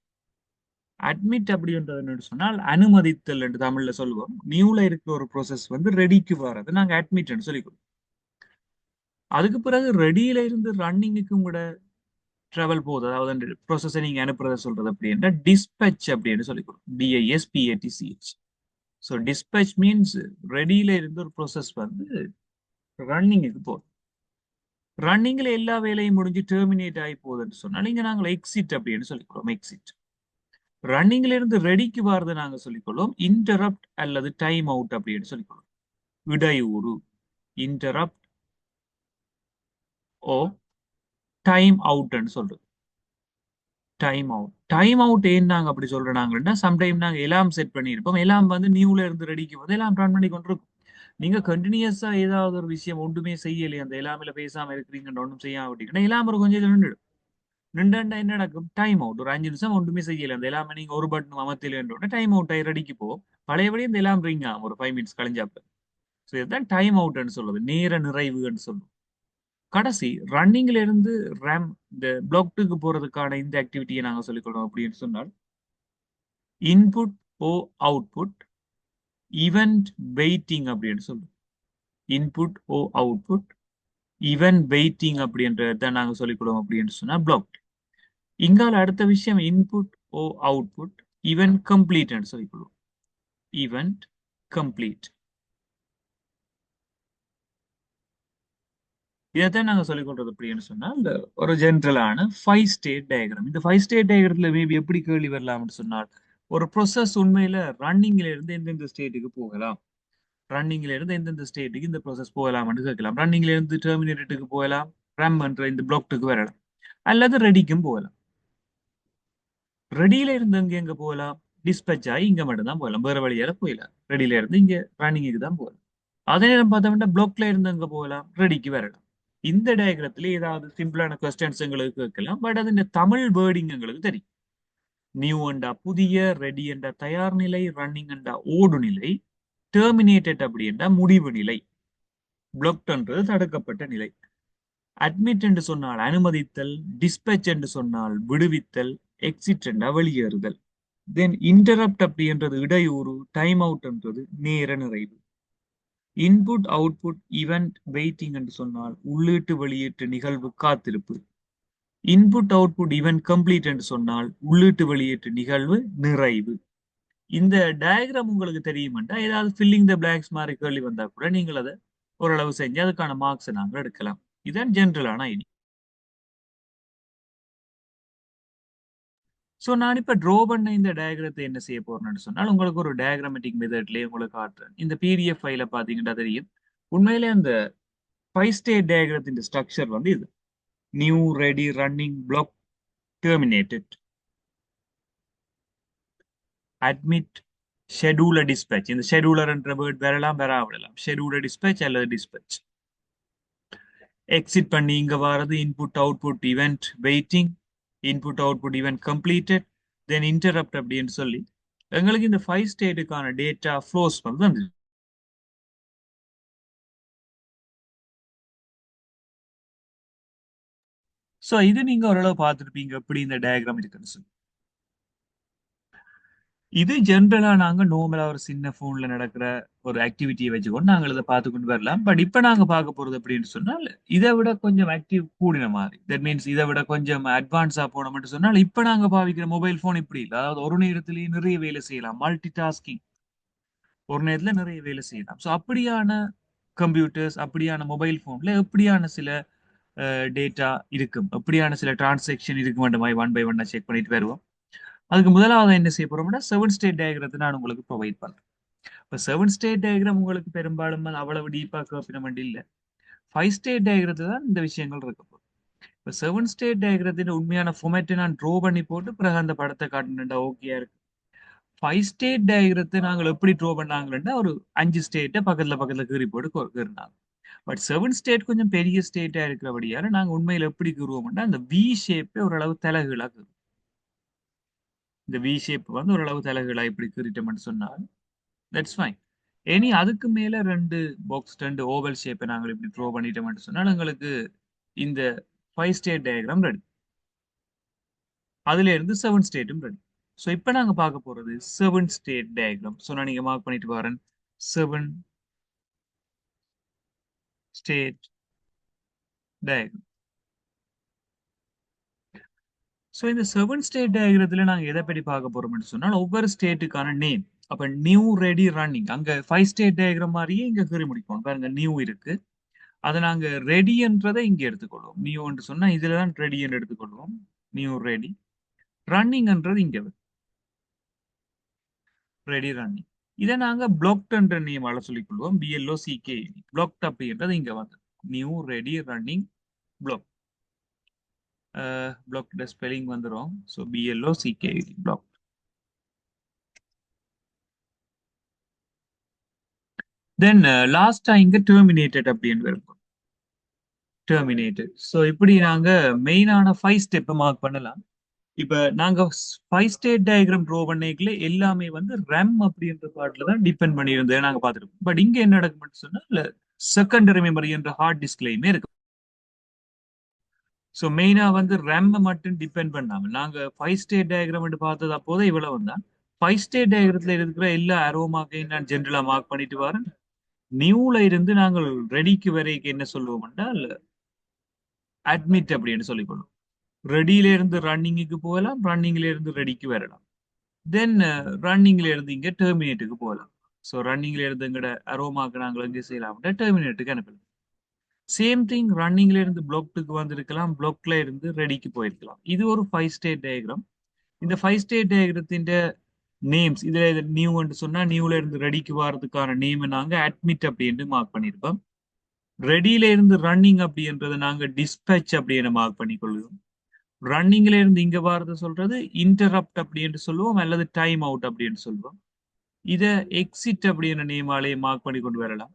அட்மிட் அப்படின்றது என்னன்னு சொன்னால் அனுமதித்தல் என்று தமிழ்ல சொல்லுவோம். நியூல இருக்கிற ஒரு ப்ரோசஸ் வந்து ரெடிக்கு வர்றது நாங்க அட்மிட்னு சொல்லிக்கிறோம். அதுக்கு பிறகு ரெடியில இருந்து ரன்னிங்குக்கு கூட டிராவல் போகுது. அதாவது அந்த ப்ரோசஸை நீங்க அனுப்புறத சொல்றது அப்படின்னா டிஸ்பேச் அப்படின்னு சொல்லிக்கிறோம். டிஐஎஸ்பிஏடிசிஹெச். ஸோ டிஸ்பேச் மீன்ஸ் ரெடியில இருந்து ஒரு ப்ரோசஸ் வந்து ரன்னிங்குக்கு போகுது. ரன்னிங்ல எல்லா வேலையும் முடிஞ்சு டெர்மினேட் ஆகி போகுதுன்னு சொன்னா நீங்க நாங்கள் எக்ஸிட் அப்படின்னு சொல்லிக்கிறோம். எக்ஸிட். ரன்னிங்ல இருந்து ரெடிக்கு வரது நாங்க சொல்லிக்கொள்வோம் இன்டரப்ட் அல்லது டைம் அவுட் அப்படின்னு சொல்லிக்கொள்வோம். இடையூறு, இன்டரப்ட் ஓ டைம் அவுட்னு சொல்றது. Time out. டைம் அவுட் ஏன் நாங்க அப்படி சொல்றாங்கன்னா சம்டைம் நாங்க எலாம் செட் பண்ணியிருப்போம். எலாம் வந்து நியூல இருந்து ரெடிக்கு வந்து எல்லாம் ரன் பண்ணி கொண்டிருக்கும். நீங்க கண்டினியூஸா ஏதாவது ஒரு விஷயம் ஒன்றுமே செய்யலையே, அந்த எலாமில பேசாம இருக்கிறீங்கன்னு ஒன்றும் செய்யாம விட்டீங்கன்னா எல்லாம் ஒரு கொஞ்சம் நின்றுடும். நின்றுண்டா என்ன நடக்கும்? Time out. ஒரு 5 நிமிஷம் ஒன்றுமே செய்யல, அந்த எல்லாமே நீங்க ஒரு பட்டன் அமர்த்தில டைம் அவுட் ஆகி ரெடிக்கு போகும். பழையபடி இந்த எல்லாம் ரிங் ஆகும் ஒரு 5 மினிட்ஸ் கழிஞ்சாப்ப. ஸோ இதுதான் டைம் அவுட்னு சொல்றது, நேர நிறைவுன்னு சொல்லுவோம். கடைசி ரன்னிங்ல இருந்து ரேம் இந்த பிளாக்டுக்கு போறதுக்கான இந்த ஆக்டிவிட்டியை நாங்க சொல்லிக்கொள்றோம் அப்படின்னு சொன்னால் இன்புட் ஓ அவுட்புட் ஈவென்ட் வெயிட்டிங் அப்படின்னு சொல்லுவோம். இன்புட் ஓ அவுட்புட் ஈவென்ட் வெயிட்டிங் அப்படின்றத நாங்க சொல்லிக்கொள்வோம் அப்படின்னு சொன்னா பிளாக். இங்கால அடுத்த விஷயம் இன்புட் ஓ அவுட்புட் ஈவென்ட் கம்ப்ளீட் சொல்லிக்கொள்வோம். Event complete. இதைத்தான் நாங்க சொல்லிக் கொள்றது அப்படின்னு சொன்னா இந்த ஒரு ஜென்ரலான 5 ஸ்டேட் டயக்ராம். இந்த 5 ஸ்டேட் டயக்ராம்ல மேபி எப்படி கேள்வி வரலாம்னு சொன்னால், ஒரு ப்ரோசஸ் உண்மையில ரன்னிங்ல இருந்து எந்தெந்த ஸ்டேட்டுக்கு போகலாம், ரன்னிங்ல இருந்து எந்தெந்த ஸ்டேட்டுக்கு இந்த ப்ரோசஸ் போகலாம்னு கேட்கலாம். ரன்னிங்ல இருந்து டெர்மினேட்டுக்கு போகலாம், ரன் பண்ற இந்த பிளாக்டுக்கு வரலாம், அல்லது ரெடிக்கும் போகலாம். ரெடியில இருந்து அங்க எங்க போகலாம்? டிஸ்பேச் ஆகி இங்க மட்டும் தான் போகலாம், வேற வழியால போயிடலாம். ரெடியில இருந்து இங்க ரன்னிங்க்கு தான் போகலாம். அதே நேரம் பார்த்தோம்னா பிளாக்ல இருந்து அங்க போகலாம், ரெடிக்கு வரலாம். இந்த டயக்ரத்துல ஏதாவது சிம்பிளான கொஸ்டின்ஸ் எங்களுக்கு கேட்கலாம். பட் அது இந்த தமிழ் வேர்டிங் எங்களுக்கு தெரியும். நியூ அண்டா புதிய, ரெடி என்ற தயார் நிலை, ரன்னிங் அண்டா ஓடு நிலை, டெர்மினேட்டட் அப்படி என்றா முடிவு நிலை, பிளாக்ட் என்றது தடுக்கப்பட்ட நிலை. அட்மிட் என்று சொன்னால் அனுமதித்தல், டிஸ்பேச் என்று சொன்னால் விடுவித்தல், எக்ஸிட் என்றா வெளியேறுதல். தென் இன்டரப்ட் அப்படி என்றது இடையூறு, டைம் அவுட் என்றது நேர நிறைவு. இன்புட் அவுட்புட் ஈவென்ட் வெயிட்டிங் என்று சொன்னால் உள்ளீட்டு வெளியீட்டு நிகழ்வு காத்திருப்பு. இன்புட் அவுட்புட் ஈவென்ட் கம்ப்ளீட் என்று சொன்னால் உள்ளீட்டு வெளியீட்டு நிகழ்வு நிறைவு. இந்த டயக்ராம் உங்களுக்கு தெரியுமெண்டா ஏதாவது ஃபில்லிங் த பிளாங்க்ஸ் மாதிரி கேள்வி வந்தா கூட நீங்கள் அதை ஓரளவு செஞ்சு அதுக்கான மார்க்ஸ் நாங்கள் எடுக்கலாம். இதுதான் ஜென்ரலான ஐடியா. ஸோ நான் இப்ப ட்ரோ பண்ண இந்த டயக்ரத்தை என்ன செய்ய போறேன்னு சொன்னால் உங்களுக்கு ஒரு டயக்ராமேட்டிக் மெத்தட்லயே உங்களுக்கு காட்டுறேன். இந்த பிடிஎஃப் ஃபைல பாத்தீங்கன்னா தெரியும். உண்மையிலே அந்த 5 ஸ்டேட் டயக்ரத்தின் ஸ்ட்ரக்சர் வந்து இது. New, ready, running, block, terminated, admit, scheduler, dispatch. இந்த ஷெட்யூலர் என்ற வேர்ட் வரலாம், வராவிடலாம். ஷெட்யூலர் டிஸ்பேச் அல்லது டிஸ்பேச். எக்ஸிட் பண்ணி இங்க வாரது input output event waiting, input output event completed, then interrupt அப்படின்னு சொல்லி எங்களுக்கு இந்த 5 ஸ்டேட்டுக்கான டேட்டா ஃப்ளோஸ் வந்து. ஸோ இது நீங்க ஓரளவு பார்த்துருப்பீங்க எப்படி இந்த டயக்ராம் இருக்குன்னு சொல்லி. இது ஜென்ரலா நாங்க நார்மலா ஒரு சின்ன போன்ல நடக்கிற ஒரு ஆக்டிவிட்டியை வச்சுக்கொண்டு நாங்கள் இதை பார்த்து கொண்டு வரலாம். பட் இப்ப நாங்க பார்க்க போறது அப்படின்னு சொன்னால் இதை விட கொஞ்சம் ஆக்டிவ் கூடின மாதிரி. தட் மீன்ஸ் இதை விட கொஞ்சம் அட்வான்ஸா போனோம்னு சொன்னால் இப்ப நாங்க பாவிக்கிற மொபைல் போன் இப்படி இல்லை. அதாவது ஒரு நேரத்திலேயே நிறைய வேலை செய்யலாம், மல்டி டாஸ்கிங், ஒரு நேரத்துல நிறைய வேலை செய்யலாம். ஸோ அப்படியான கம்ப்யூட்டர்ஸ், அப்படியான மொபைல் போன்ல எப்படியான சில டேட்டா இருக்கும், எப்படியான சில டிரான்சாக்ஷன் இருக்கும் அந்த மாதிரி ஒன் பை ஒன்னா செக் பண்ணிட்டு வருவோம். அதுக்கு முதலாவது என்ன செய்ய போறோம்னா 7 ஸ்டேட் டயக்ரத்தை நான் உங்களுக்கு ப்ரொவைட் பண்றேன். இப்போ 7 ஸ்டேட் டயக்ராம் உங்களுக்கு பெரும்பாலும் அவ்வளவு டீப்பா கேட்பின இல்லை. 5 ஸ்டேட் டயக்ரத்து தான் இந்த விஷயங்கள் இருக்க போகுது. இப்போ 7 ஸ்டேட் டயக்ரத்தின் உண்மையான ஃபார்மேட்டை நான் ட்ரோ பண்ணி போட்டு பிறகு அந்த படத்தை காட்டினா ஓகேயா இருக்கு. 5 ஸ்டேட் டயக்ரத்தை நாங்கள் எப்படி ட்ரோ பண்ணாங்கன்னா ஒரு 5 ஸ்டேட்டை பக்கத்துல பக்கத்துல கீறி போட்டு கீறினாங்க. பட் 7 ஸ்டேட் கொஞ்சம் பெரிய ஸ்டேட்டா இருக்கிறபடியால நாங்க உண்மையில எப்படி கீறுவோம்னா அந்த வி ஷேப்பை ஓரளவு தலைகீழா கீறுவோம். இந்த வி ஷேப் வந்து ஓரளவு தலைகீழா இப்படி கீறிட்டோம்னு சொன்னால் தட்ஸ் ஃபைன். இனி அதுக்கு மேல ரெண்டு ஓவல் ஷேப்பை நாங்கள் இப்படி ட்ரோ பண்ணிட்டோம்னு சொன்னால் எங்களுக்கு இந்த 5 ஸ்டேட் டயக்ராம் ரெடி. அதுல இருந்து 7 ஸ்டேட்டும் ரெடி. ஸோ இப்போ நாங்க பார்க்க போறது 7 ஸ்டேட் டயக்ராம். ஸோ நான் நீங்க மார்க் பண்ணிட்டு வரேன் 7 ஸ்டேட் டயக்ராம். ஸோ இந்த 7 ஸ்டேட் டயக்ரத்துல நாங்க எதை பற்றி பார்க்க போறோம்னு சொன்னால் ஒவ்வொரு ஸ்டேட்டுக்கான நேம். அப்ப நியூ ரெடி ரன்னிங் அங்க 5 ஸ்டேட் டயக்ராம் மாதிரியே இங்க கீறி முடிப்போம். பாருங்க நியூ இருக்கு, அதை நாங்க ரெடின்றதை இங்க எடுத்துக்கொள்வோம். நியூ என்று சொன்னா இதுலதான் ரெடி என்று எடுத்துக்கொள்வோம். நியூ ரெடி ரன்னிங்ன்றது இங்க ரெடி ரன்னிங். இதை நாங்க பிளாக்ட் நேமால சொல்லிக் கொள்வோம். BLOCK பிளாக்ட் அப்படின்றது இங்க வந்து new ready running block. Blocked spelling வந்துடும். So BLOCK block. தென் லாஸ்டா இங்க டெர்மினேட்டட் அப்படின்னு இருக்கும். டெர்மினேட்டட். ஸோ இப்படி நாங்க மெயினான 5 ஸ்டெப் மார்க் பண்ணலாம். இப்ப நாங்க 5 ஸ்டேட் டயக்ராம் ட்ரோ பண்ணிக்கல எல்லாமே வந்து ரெம் அப்படின்ற பார்ட்ல தான் டிபெண்ட் பண்ணி இருந்தது நாங்க பார்த்துருக்கோம். பட் இங்க என்ன நடக்கும்னு சொன்னா செகண்டரி மெமரி என்ற ஹார்ட் டிஸ்க்லையுமே இருக்கு. ஸோ மெயினா வந்து ரெம் மட்டும் டிபெண்ட் பண்ணாம நாங்க 5 ஸ்டேட் டயக்ராம் பார்த்தது அப்போதே இவ்வளவு தான். 5 ஸ்டேட் டயக்ரத்துல இருக்கிற எல்லா அரோ மார்க்கையும் நான் ஜென்ரலா மார்க் பண்ணிட்டு வரேன். நியூல இருந்து நாங்கள் ரெடிக்கு வரைக்கும் என்ன சொல்லுவோம் என்றால் அட்மிட் அப்படின்னு சொல்லிக்கொள்ளும். ரெடியில இருந்து ரன்னிங்குக்கு போகலாம், ரன்னிங்ல இருந்து ரெடிக்கு வரலாம். தென் ரன்னிங்ல இருந்து இங்க டெர்மினேட்டுக்கு போகலாம். ஸோ ரன்னிங்ல இருந்து எங்கட அரோமாக்கு நாங்கள் எங்கே செய்யலாம், டெர்மினேட்டுக்கு அனுப்பலாம். சேம் திங் ரன்னிங்ல இருந்து பிளாக்டுக்கு வந்திருக்கலாம், பிளாக்ல இருந்து ரெடிக்கு போயிருக்கலாம். இது ஒரு 5 ஸ்டேட் டயக்ராம். இந்த 5 ஸ்டேட் டயக்ரத்தின் நேம்ஸ் இதுல நியூ சொன்னா நியூல இருந்து ரெடிக்கு வர்றதுக்கான நேம் நாங்க அட்மிட் அப்படின்னு மார்க் பண்ணிருப்போம். ரெடியில இருந்து ரன்னிங் அப்படின்றத நாங்க டிஸ்பேச் அப்படின்னு மார்க் பண்ணி கொள்வோம். ரன்னிங்ல இருந்து இங்க வாரத சொல்றது இன்டரப்ட் அப்படின்னு சொல்லுவோம், அல்லது டைம் அவுட் அப்படின்னு சொல்லுவோம். இத எக்ஸிட் அப்படின்னு நேமாலே மார்க் பண்ணி கொண்டு வரலாம்.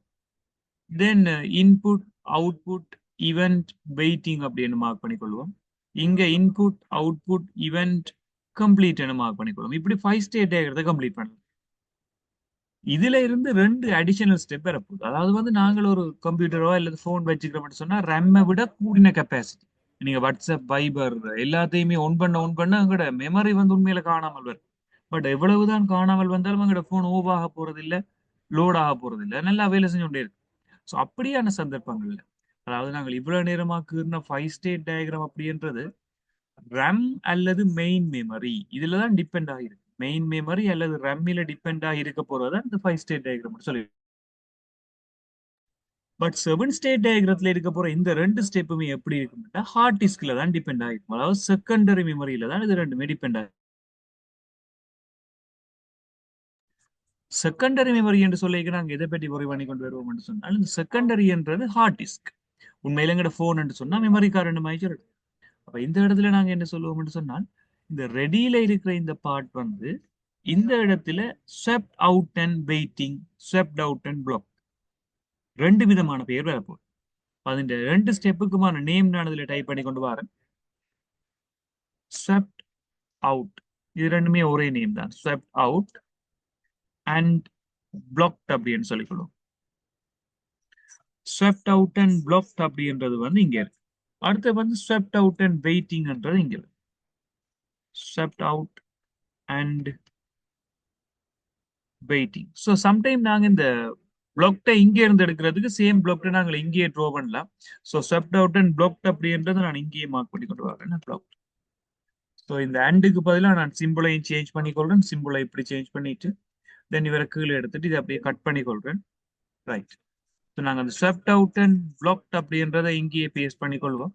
Then input output event waiting அப்படின்னு மார்க் பண்ணி கொள்வோம். இங்க input output event complete mark பண்ணிக்கொள்ளும். இப்படி 5 ஸ்டேட் டயக்ரத்தை கம்ப்ளீட் பண்ணலாம். இதுல இருந்து 2 அடிஷனல் ஸ்டெப் வரப்போகுது. அதாவது வந்து நாங்கள் ஒரு கம்ப்யூட்டரோ அல்லது போன் வச்சுக்கிறோம்னு சொன்னா ரெம்மை விட கூடின கெப்பாசிட்டி. நீங்க வாட்ஸ்அப் வைபர் எல்லாத்தையுமே ஒன் பண்ண எங்களோட மெமரி வந்து உண்மையில காணாமல் வரும். பட் எவ்வளவுதான் காணாமல் வந்தாலும் எங்களோட போன் ஓவ் ஆக போறது இல்லை, லோட் ஆக போறது இல்லை, நல்லா வேலை செஞ்சு கொண்டே இருக்கு. ஸோ அப்படியான சந்தர்ப்பங்கள்ல அதாவது நாங்கள் இவ்வளவு நேரமாக்கு இருந்த 5 ஸ்டேட் டயக்ராம் அப்படின்றது ரெம் அல்லது மெயின் மெமரி இதுலதான் டிபெண்ட் ஆகிருக்கு. மெயின் மெமரி அல்லது ரெம்மில டிபெண்ட் ஆகி இருக்க போறதா இந்த 5 ஸ்டேட் டயக்ராம் சொல்லி. பட் 7 ஸ்டேட் டயக்ராம்ல இருக்க போற இந்த 2 ஸ்டெப்புமே எப்படி இருக்கும்னா ஹார்ட் டிஸ்க்ல தான் டிபெண்ட் ஆகிருக்கும். அதாவது செகண்டரி மெமரியில தான் இது ரெண்டுமே டிபெண்ட் ஆகும். செகண்டரி மெமரி என்று சொல்லிக்க நாங்க எதை பற்றி worry பண்ணி கொண்டு வருவோம் என்று சொன்னால் இந்த செகண்டரி என்றது ஹார்ட் டிஸ்க். உண்மையில எங்கட போன் என்று சொன்னா மெமரி கார்டு ரெண்டு மாதிரி. அப்ப இந்த இடத்துல நாங்க என்ன சொல்லுவோம்னு சொன்னால் இந்த ரெடியில இருக்கிற இந்த பார்ட் வந்து இந்த இடத்துல swapped out and waiting, swapped out and block ரெண்டு விதமான பெயர் வரப்போகுது. അതിന്റെ 2 ஸ்டெப்புக்குமான நேம் நான் இதுல டைப் பண்ணி கொண்டு வரேன். swept out, இது ரெண்டுமே ஒரே நேம் தான். swept out and blocked அப்படின்னு சொல்லிக்கொள்ளும். swept out and blocked அப்படின்றது வந்து இங்க இருக்கு. அடுத்து வந்து swept out and waitingன்றது இங்க இருக்கு. swept out and waiting. So sometime நாங்க இந்த பிளாக்டை இங்கே இருந்து எடுக்கிறதுக்கு சேம் பிளாக்டை நாங்கள் இங்கேயே ட்ரா பண்ணலாம். So swept out and blocked அப்படின்றத நான் இங்கேயே மார்க் பண்ணி கொண்டு வரேன் பிளாக். ஸோ இந்த அண்டுக்கு பதிலாக நான் சிம்பிளையும் சேஞ்ச் பண்ணிக்கொள்றேன். சிம்பிளை இப்படி சேஞ்ச் பண்ணிட்டு தென் இவரை கீழே எடுத்துட்டு இதை அப்படியே கட் பண்ணிக்கொள்றேன். ரைட். ஸோ நாங்கள் அந்த ஸ்வெப்ட் அவுட் அண்ட் பிளாக்ட் அப்படின்றத இங்கேயே பேஸ்ட் பண்ணிக்கொள்வோம்.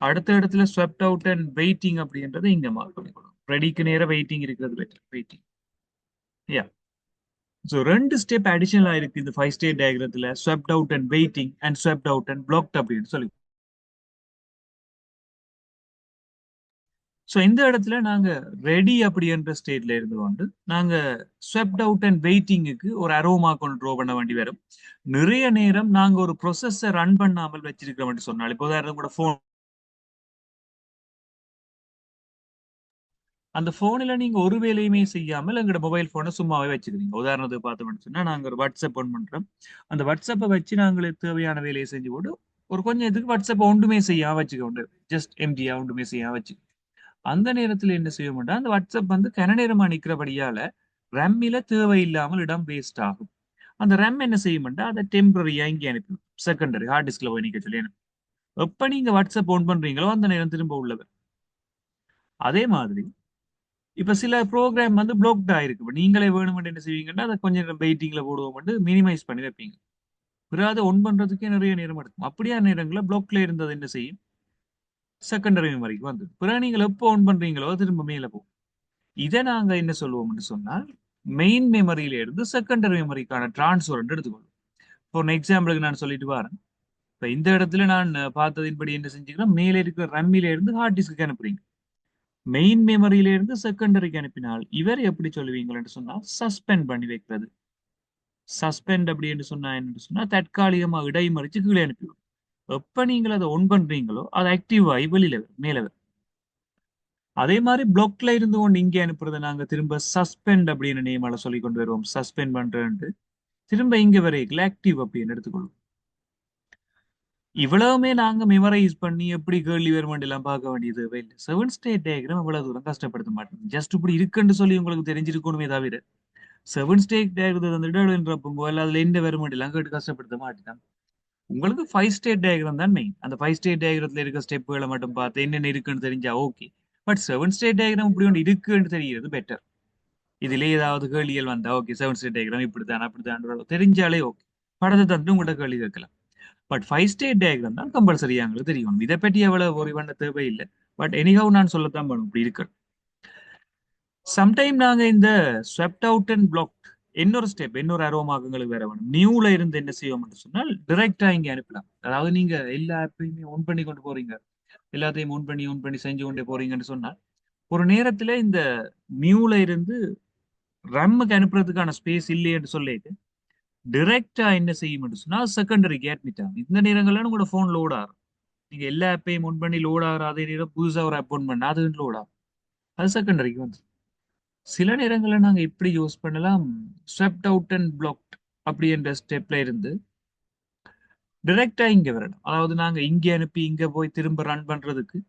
அடுத்த இடத்துல ஸ்வெப்ட் அவுட் அண்ட் வெயிட்டிங் அப்படின்றத இங்க மார்க் பண்ணிக்கொள்வோம். ரெடிக்கு நேரம் வெயிட்டிங் இருக்கிறது better. Waiting. Yeah. So 2 step அடிஷனலா இருக்கு இந்த 5 ஸ்டேட் டயக்ராத்துல. Swapped out and waiting and swapped out and blocked அப்படின்னு சொல்லி. ஸோ இந்த இடத்துல நாங்க ரெடி அப்படின்ற ஸ்டேட்ல இருந்து கொண்டு நாங்க ஸ்வெப்ட் அவுட் அண்ட் வெயிட்டிங்குக்கு ஒரு அரோமா கொண்டு ட்ரோ பண்ண வேண்டி வரும். நிறைய நேரம் நாங்க ஒரு ப்ரொசஸை ரன் பண்ணாமல் வச்சிருக்கிறோம் சொன்னால், இப்போ உதாரணம் கூட போன், அந்த போன்ல நீங்க ஒரு வேலையுமே செய்யாமல் எங்களோட மொபைல் போனை சும்மாவே வச்சுக்கிறீங்க. உதாரணத்துக்கு பார்த்தோம்னு சொன்னா நாங்க ஒரு வாட்ஸ்அப் ஒன் பண்றோம். அந்த வாட்ஸ்அப்பை வச்சு நாங்களுக்கு தேவையான வேலையை செஞ்சு போட்டு ஒரு கொஞ்சம் இதுக்கு வாட்ஸ்அப் ஒன்றுமே செய்யாம வச்சுக்கோண்டு, ஜஸ்ட் எம்டியா ஒன்றுமே செய்யாம வச்சு அந்த நேரத்துல என்ன செய்ய மாட்டோம், அந்த வாட்ஸ்அப் வந்து கன நேரமா நிக்கிறபடியால ரம்மில தேவையில்லாமல் இடம் வேஸ்ட் ஆகும். அந்த ரம் என்ன செய்ய மாட்டோம், அதை டெம்பரரியா இங்கே அனுப்பி செகண்டரி ஹார்ட் டிஸ்க்ல போய் நிக்க சொல்லி அனுப்பி எப்ப நீங்க வாட்ஸ்அப் ஓன் பண்றீங்களோ அந்த நேரம் திரும்ப உள்ளவர். அதே மாதிரி இப்ப சில ப்ரோக்ராம் வந்து பிளாக்ட் ஆயிருக்கு. இப்ப நீங்களே வேணுமென்று என்ன செய்வீங்கன்னா அதை கொஞ்சம் நேரம் வெயிட்டிங்ல போடுவோம், மினிமைஸ் பண்ணி வைப்பீங்க. பிறகு அதை ஒன் பண்றதுக்கே நிறைய நேரம் எடுக்கும். அப்படியான நேரங்களில் பிளாக்ல இருந்தது என்ன செய்யும், செகண்டரி மெமரிக்கு வந்து பிறகு நீங்கள் எப்போ ஒன் பண்றீங்களோ திரும்ப மேல போகும். இதை நாங்க என்ன சொல்லுவோம்னு சொன்னால் மெயின் மெமரியில இருந்து செகண்டரி மெமரிக்கான டிரான்ஸ்ஃபர் எடுத்துக்கொள்ளும். இப்போ ஒரு எக்ஸாம்பிளுக்கு நான் சொல்லிட்டு வரேன். இப்ப இந்த இடத்துல நான் பார்த்ததின்படி என்ன செஞ்சுக்கிறேன், மேலே இருக்கிற ரம்மில இருந்து ஹார்ட் டிஸ்க்கு அனுப்புறீங்க. மெயின் மெமரியில இருந்து செகண்டரிக்கு அனுப்பினால் இவர் எப்படி சொல்லுவீங்கன்னு சொன்னா சஸ்பெண்ட் பண்ணி வைக்கிறது. சஸ்பெண்ட் அப்படின்னு சொன்னா என்னன்னு சொன்னா தற்காலிகமா இடைமறிச்சு கீழே அனுப்பிவிடும். எப்ப நீங்கள் அதை ஒன் பண்றீங்களோ அது ஆக்டிவ் ஆகி வெளியில மேல வரும். அதே மாதிரி பிளாக்ல இருந்து கொண்டு இங்கே அனுப்புறதை நாங்க திரும்ப சஸ்பெண்ட் அப்படின்னு நேமால சொல்லி கொண்டு வருவோம். சஸ்பெண்ட் பண்றேன்ட்டு திரும்ப இங்க வரைக்கும் ஆக்டிவ் அப்படின்னு எடுத்துக்கொள்ளும். இவ்வளவுமே நாங்க மெமரைஸ் பண்ணி எப்படி கேள்வி வருமானம் எல்லாம் பார்க்க வேண்டியது இல்லை. 7 ஸ்டேட் டயக்ராம் இவ்வளவு தூரம் கஷ்டப்படுத்த மாட்டேன். ஜஸ்ட் இப்படி இருக்குன்னு சொல்லி உங்களுக்கு தெரிஞ்சிருக்கணுமே தவிர 7 ஸ்டேட் டயக்ராம் வந்துட்டு அல்ல அதுல எந்த வருமானம் எல்லாம் கேட்டு கஷ்டப்படுத்த மாட்டேன். உங்களுக்கு 5 ஸ்டேட் டயக்ராம் தான் மெயின். அந்த 5 ஸ்டேட் டயக்ராம்ல இருக்க ஸ்டெப்புகளை மட்டும் பார்த்து என்னென்ன இருக்குன்னு தெரிஞ்சா ஓகே. பட் 7 ஸ்டேட் டயக்ராம் இப்படி ஒன்று இருக்குன்னு தெரிகிறது பெட்டர். இதுல ஏதாவது கேள்விகள் வந்தா ஓகே 7 ஸ்டேட் டயக்ராம் இப்படித்தான் அப்படித்தான் தெரிஞ்சாலே ஓகே. படத்தை தந்து உங்கள்கிட்ட கேள்வி கேட்கலாம். பட் 5 ஸ்டேட் டயக்ராம் தான் கம்பல்சரியா எங்களுக்கு தெரியும். இதை பற்றி எவ்வளவு ஒரு பண்ண தேவையில்லை. பட் எனிஹவ் நான் சொல்லத்தான் பண்ணும் இப்படி இருக்கு. சம்டைம் நாங்க இந்த ஸ்வெப்ட் அவுட் அண்ட் பிளாக்ட் இன்னொரு ஸ்டெப், இன்னொரு அரோமாக்கங்களுக்கு வேற வேணும். நியூல இருந்து என்ன செய்வோம்னு சொன்னால் டைரக்டா இங்க அனுப்பலாம். அதாவது நீங்க எல்லா ஆப்பையுமே ஒன் பண்ணி கொண்டு போறீங்க, எல்லாத்தையும் ஒன் பண்ணி செஞ்சு கொண்டே போறீங்கன்னு சொன்னா ஒரு நேரத்துல இந்த நியூல இருந்து ரம்முக்கு அனுப்புறதுக்கான ஸ்பேஸ் இல்லைன்னு சொல்லிட்டு டைரக்டா என்ன செய்யும் சொன்னா செகண்டரிக்கு அட்மிட் ஆகும். இந்த நேரங்கள்ல உங்களோட போன் லோட் ஆகும். நீங்க எல்லா ஆப்பையும் ஒன் பண்ணி லோட் ஆகிற அதே நேரம் புதுசா ஒரு ஆப் ஒன் பண்ணா அது லோட் ஆகும். அது செகண்டரிக்கு வந்து சில நேரங்களில் நாங்க இப்படி யூஸ் பண்ணலாம். ஸ்வெப்ட் அவுட் அண்ட் பிளாக்ட் அப்படி என்ற ஸ்டெப்ல இருந்து டைரக்டா இங்க வரலாம். அதாவது நாங்க இங்க அனுப்பி இங்க போய் திரும்ப ரன் பண்றதுக்கு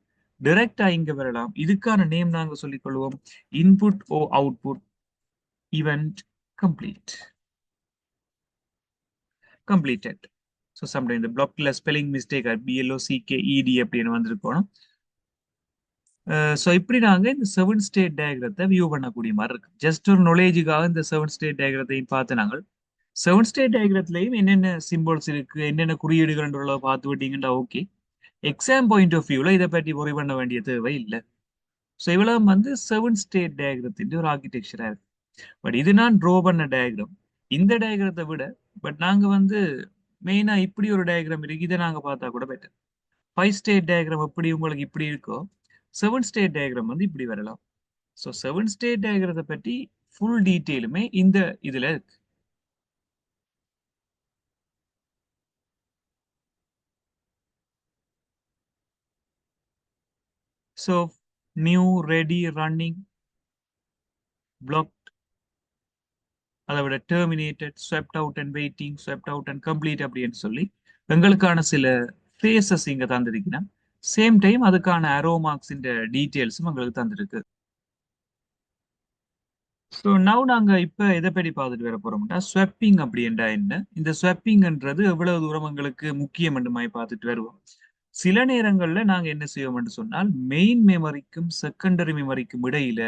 டைரக்டா இங்க வரலாம். இதுக்கான நேம் நாங்க சொல்லிக் கொள்வோம் இன்புட் ஓ output event complete completed. So sometime இந்த பிளாக்ல ஸ்பெல்லிங் மிஸ்டேக் BLOCKED அப்படின்னு வந்திருக்கணும். ஸோ இப்படி நாங்க இந்த 7 ஸ்டேட் டயக்ரத்தை வியூ பண்ணக்கூடிய மாதிரி இருக்கு. ஜஸ்ட் ஒரு நாலேஜுக்காக இந்த 7 ஸ்டேட் டயக்ரத்தையும் பார்த்து நாங்கள் 7 ஸ்டேட் டயக்ரத்லையும் என்னென்ன சிம்பிள்ஸ் இருக்கு, என்னென்ன குறியீடுகள் பார்த்து விட்டீங்கன்னா ஓகே. எக்ஸாம் பாயிண்ட் ஆஃப் வியூல இதை பற்றி ஒரி பண்ண வேண்டிய தேவை இல்லை. ஸோ இவ்வளவு வந்து 7 ஸ்டேட் டயக்ரத்தின் ஒரு ஆர்கிடெக்சரா இருக்கு. பட் இது நான் ட்ரோ பண்ண டயக்ராம். இந்த டயக்ரத்தை விட பட் நாங்க வந்து மெயினா இப்படி ஒரு டயக்ராம் இருக்கு, இதை நாங்க பார்த்தா கூட பெட்டர். 5 ஸ்டேட் டயக்ராம் எப்படி உங்களுக்கு இப்படி இருக்கோ 7 ஸ்டேட் டயக்ராம் வந்து இப்படி வரலாம். ஸோ 7 ஸ்டேட் டயக்ரத்தை பற்றி ஃபுல் டீட்டெயிலுமே இந்த இதுல இருக்கு. So new, ready, running, block, அதை விட terminated, swapped out and waiting, swapped out and complete அப்படின்னு சொல்லி எங்களுக்கான சில ஃபேஸஸ் இங்க தந்திருக்கீங்கன்னா சேம் டைம் அதுக்கான அரோ மார்க்ஸ் டீட்டெயில்ஸும் எங்களுக்கு தந்திருக்கு. ஸோ நவ் நாங்க இப்ப எதை பற்றி பார்த்துட்டு வர போறோம்னா ஸ்வெப்பிங் அப்படின்றா என்ன, இந்த ஸ்வெப்பிங்ன்றது எவ்வளவு தூரம் எங்களுக்கு முக்கியம் என்று மாதிரி பார்த்துட்டு வருவோம். சில நேரங்கள்ல நாங்க என்ன செய்வோம் என்று சொன்னால் மெயின் மெமரிக்கும் செகண்டரி மெமரிக்கும் இடையில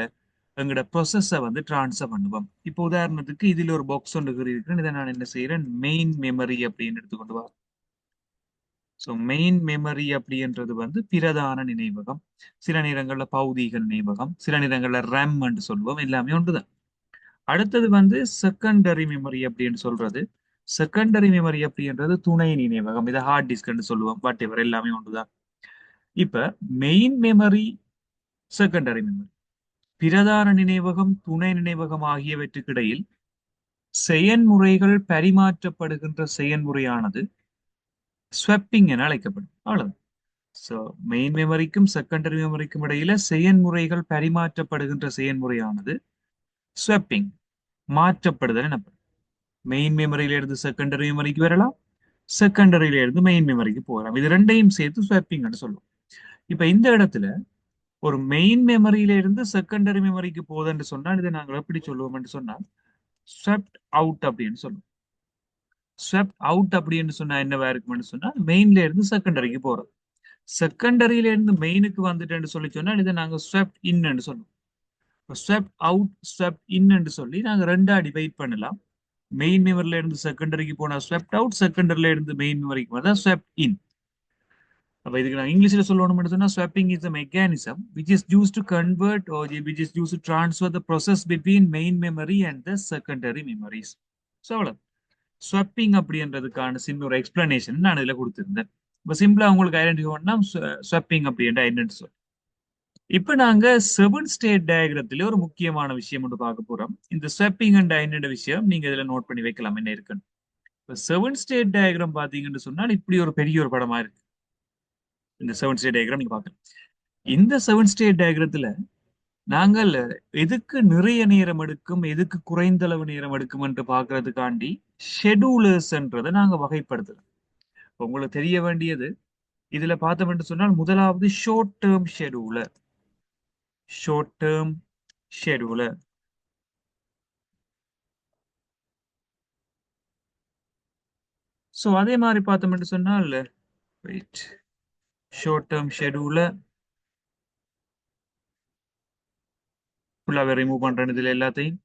எங்களோட ப்ரொசஸை வந்து டிரான்ஸ்ஃபர் பண்ணுவோம். இப்போ உதாரணத்துக்கு இதுல ஒரு பாக்ஸ் ஒன்று இருக்குன்னு இதை நான் என்ன செய்யறேன் மெயின் மெமரி அப்படின்னு எடுத்துக்கொண்டு வா. ஸோ மெயின் மெமரி அப்படின்றது வந்து பிரதான நினைவகம், சில நேரங்கள்ல பௌதீக நினைவகம், சில நேரங்கள்ல ரேம் என்று சொல்லுவோம், எல்லாமே ஒன்றுதான். அடுத்தது வந்து செகண்டரி மெமரி அப்படின்னு சொல்றது. செகண்டரி மெமரி அப்படின்றது துணை நினைவகம், இதை ஹார்ட் டிஸ்க்னு சொல்லுவோம். பட் இவர் எல்லாமே ஒன்றுதான். இப்ப மெயின் மெமரி, செகண்டரி மெமரி, பிரதான நினைவகம், துணை நினைவகம் ஆகியவற்றுக்கு இடையில் செயன்முறைகள் பரிமாற்றப்படுகின்ற செயன்முறையானது ஸ்வெப்பிங் என அழைக்கப்படும். அவ்வளவு. ஸோ மெயின் மெமரிக்கும் செகண்டரி மெமரிக்கும் இடையில செயன்முறைகள் பரிமாற்றப்படுகின்ற செயன்முறையானது ஸ்வெப்பிங், மாற்றப்படுதல் எனப்படும். மெயின் மெமரியில இருந்து செகண்டரி மெமரிக்கு வரலாம், செகண்டரியில இருந்து மெயின் மெமரிக்கு போகலாம். இது ரெண்டையும் சேர்த்து ஸ்வெப்பிங்னு சொல்லுவோம். இப்ப இந்த இடத்துல ஒரு மெயின் மெமரியில இருந்து செகண்டரி மெமரிக்கு போகுதுன்னு சொன்னால் இதை நாங்கள் எப்படி சொல்லுவோம் என்று சொன்னால் ஸ்வெப்ட் அவுட் அப்படின்னு சொல்லுவோம். ஸ்வெப்ட் அவுட் அப்படின்னு சொன்னா என்னவா இருக்கும்னு சொன்னா மெயின்ல இருந்து செகண்டரிக்கு போறது. செகண்டரியில இருந்து மெயினுக்கு வந்துட்டேன்னு சொல்லி சொன்னால் இதை நாங்க ஸ்வெப்ட் இன்னு சொல்லுவோம். ஸ்வெப்ட் அவுட், ஸ்வெப்ட் இன்னு சொல்லி நாங்க ரெண்டா டிவைட் பண்ணலாம். மெயின் மெமரியில இருந்து செகண்டரிக்கு போனா ஸ்வெப்ட் அவுட், செகண்டரியில இருந்து மெயின் மெமரிக்கு வந்தா ஸ்வெப்ட் இன். அப்ப இதுக்கு நான் இங்கிலீஷ்ல சொல்லணும் சொன்னா swapping is a mechanism which is used to convert or which is used to transfer the process between main memory and the secondary memories. So அவ்வளவு. ஸ்வாப்பிங் அப்படின்றதுக்கான சின்ன ஒரு எக்ஸ்பிளனேஷன் நான் இதுல கொடுத்திருந்தேன். இப்போ சிம்பிளா உங்களுக்கு ஐடென்டிஃபை பண்ணா ஸ்வாப்பிங் அப்படின்ற என்னன்னு சொல்லி. இப்ப நாங்க 7 ஸ்டேட் டயக்ரத்துல ஒரு முக்கியமான விஷயம் ஒன்று பார்க்க போறோம். இந்த ஸ்வாப்பிங் அண்ட் என்னென்ன விஷயம் நீங்க இதுல நோட் பண்ணி வைக்கலாம் என்ன இருக்குன்னு. இப்போ 7 ஸ்டேட் டயக்ராம் பாத்தீங்கன்னு சொன்னால் இப்படி ஒரு பெரிய ஒரு படமா இருக்கு. இந்த 7 ஸ்டேட் டயக்ராம் நீங்க பாக்கலாம். இந்த 7 ஸ்டேட் டயக்ரத்துல நாங்கள் எதுக்கு நிறைய நேரம் எடுக்கும், எதுக்கு குறைந்த அளவு நேரம் எடுக்கும் என்று பாக்குறதுக்காண்டி ஷெடியூலர்ஸ்ன்றதை நாங்க வகைப்படுத்தலாம். உங்களுக்கு தெரிய வேண்டியது இதுல பார்த்தோம் என்று சொன்னால் முதலாவது short term scheduler. Short term scheduler. So அதே மாதிரி பார்த்தோம் என்று சொன்னால் வெயிட், ஷார்ட் டேர்ம் ஷெடியூலர் ஃபுல்லாவே ரிமூவ் பண்றேன் இதுல எல்லாத்தையும்.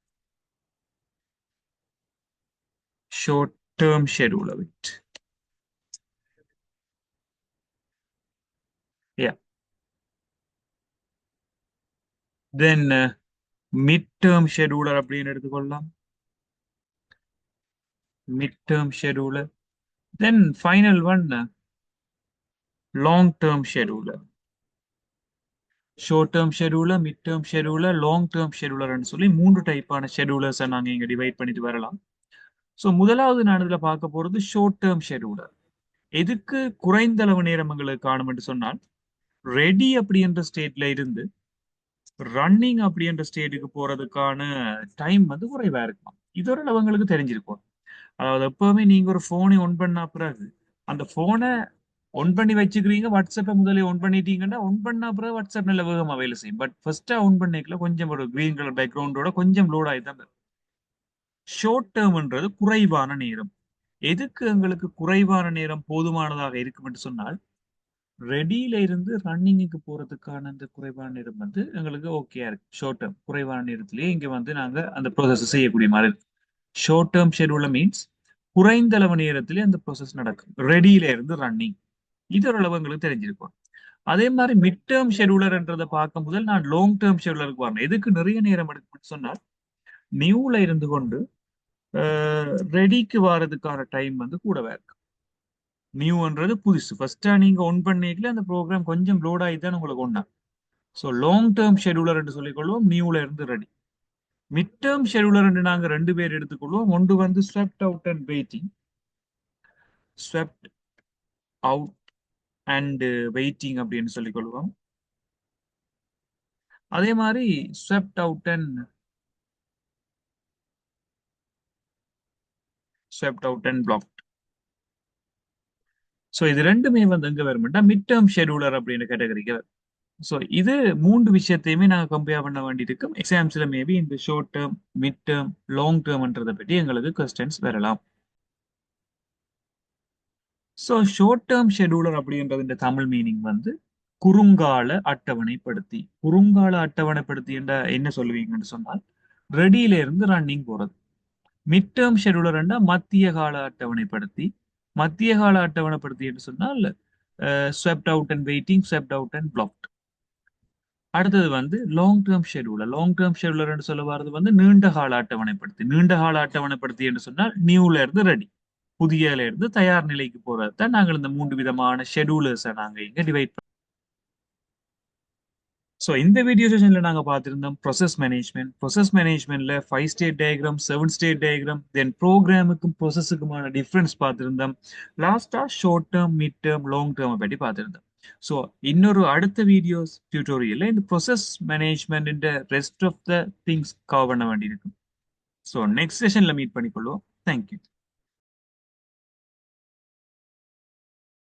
Short term scheduler wait, yeah. Then mid term scheduler அப்படின்னு எடுத்துக்கொள்ளலாம். Mid term scheduler. Then final one long term scheduler. Short term scheduler, mid term scheduler, long term ஷெடியூலர்னு சொல்லி 3 டைப்பான ஷெடியூலர்ஸை நாங்கள் இங்கே டிவைட் பண்ணிட்டு வரலாம். ஸோ முதலாவது நான் இதில் பார்க்க போறது ஷார்ட் டேர்ம் ஷெடியூலர். எதுக்கு குறைந்த அளவு நேரம் எங்களுக்கு காணும் என்று சொன்னால் ரெடி அப்படின்ற ஸ்டேட்ல இருந்து ரன்னிங் அப்படின்ற ஸ்டேட்டுக்கு போறதுக்கான டைம் வந்து குறைவா இருக்கும். இதோட அவங்களுக்கு தெரிஞ்சிருக்கும். அதாவது எப்பவுமே நீங்க ஒரு போனை ஒன் பண்ண பிறகு அந்த போனை ஒன் பண்ணி வச்சுக்கிறீங்க, வாட்ஸ்அப்பை முதலே ஒன் பண்ணிட்டீங்கன்னா ஒன் பண்ண பிறகு வாட்ஸ்அப் நல்ல வேகமா வேலை செய்யும். பட் ஃபர்ஸ்டா ஒன் பண்ணிக்கல கொஞ்சம் ஒரு கிரீன் கலர் பேக்ரவுண்டோட கொஞ்சம் லோட் ஆகி தான். ஷார்ட் டேர்ம்ன்றது குறைவான நேரம். எதுக்கு எங்களுக்கு குறைவான நேரம் போதுமானதாக இருக்கும் என்று சொன்னால் ரெடியில இருந்து ரன்னிங்குக்கு போறதுக்கான அந்த குறைவான நேரம் வந்து எங்களுக்கு ஓகேயா இருக்கு. ஷார்ட் டேர்ம் குறைவான நேரத்திலேயே இங்க வந்து நாங்க அந்த ப்ரோசஸ் செய்யக்கூடிய மாதிரி இருக்கு. ஷார்ட் டேர்ம் ஷெடியூலர் மீன்ஸ் குறைந்த அளவு நேரத்திலே அந்த ப்ரோசஸ் நடக்கும் ரெடியில இருந்து ரன்னிங். இது ஓரளவு எங்களுக்கு தெரிஞ்சிருக்கும். அதே மாதிரி மிட் டேர்ம் ஷெடியூலர்ன்றதை பார்க்கும் முதல் நான் லாங் டேர்ம் ஷெடியூலருக்கு வரணும். எதுக்கு நிறைய நேரம் எடுக்கும்னு சொன்னால் நியூல இருந்து கொண்டு ரெடிக்கு வர்றதுக்கான டைம் வந்து கூடவே இருக்கு. நியூன்றது புதுசு. ஃபர்ஸ்டா நீங்க ஒன் பண்ணிக்கல அந்த ப்ரோக்ராம் கொஞ்சம் லோட் ஆகி தான் உங்களுக்கு ஒண்ணா. ஸோ லாங் டேர்ம் ஷெடியூலர் என்று சொல்லிக்கொள்வோம் நியூல இருந்து ரெடி. மிட் டேர்ம் ஷெடியூலர் என்று நாங்க 2 பேர் எடுத்துக்கொள்வோம். ஒன்று வந்து swapped out and waiting. Swapped out and waiting அப்படின்னு சொல்லிக் கொள்வோம். அதே மாதிரி swapped out and block. So இது ரெண்டுமே வந்து எங்க வரும்னா மிட் டேர்ம் ஷெடியூலர் அப்படின்னு கேட்டகரிக்கு வரும். ஸோ இது மூன்று விஷயத்தையுமே நாங்கள் கம்பேர் பண்ண வேண்டியிருக்கும். எக்ஸாம்ஸ்ல மேபி இந்த short term, mid term, long டேர்ம்ன்றதை பற்றி எங்களுக்கு கொஸ்டின்ஸ் வரலாம். ஸோ ஷார்ட் டேர்ம் ஷெடியூலர் அப்படின்றது இந்த தமிழ் மீனிங் வந்து குறுங்கால அட்டவணைப்படுத்தி. குறுங்கால அட்டவணைப்படுத்தி என்ற என்ன சொல்லுவீங்கன்னு சொன்னால் ரெடியில இருந்து ரன்னிங் போறது. மிட் டேர்ம் ஷெடியூலர் மத்திய கால அட்டவணைப்படுத்தி. மத்திய கால அட்டவணைப்படுத்தி என்று சொன்னால் swept out and waiting, swapped out and blocked. அடுத்தது வந்து long term scheduler. Long term scheduler என்று சொல்ல வர்றது வந்து நீண்ட கால அட்டவணைப்படுத்தி. நீண்ட கால அட்டவணைப்படுத்தி என்று சொன்னால் நியூல இருந்து ரெடி, புதியல இருந்து தயார் நிலைக்கு போறது தான் நாங்கள் இந்த மூன்று விதமான ஷெடியூலர்ஸை நாங்கள் இங்க டிவைட் பண்ணோம். ஸோ இந்த வீடியோ செஷன்ல நாங்க பார்த்திருந்தோம் ப்ரொசஸ் மேனேஜ்மெண்ட். ப்ரொசஸ் மேனேஜ்மெண்ட்ல 5 state diagram, 7 state diagram, then ப்ரோக்ராமுக்கும் ப்ரொசஸுக்குமான டிஃபரன்ஸ் பார்த்திருந்தோம். லாஸ்டா short term, mid term, long term பற்றி பார்த்திருந்தோம். ஸோ இன்னொரு அடுத்த வீடியோஸ் டியூட்டோரியல்ல இந்த process management rest of the things cover பண்ண வேண்டியிருக்கும். ஸோ நெக்ஸ்ட் செஷன்ல மீட் பண்ணிக்கொள்வோம். தேங்க்யூ.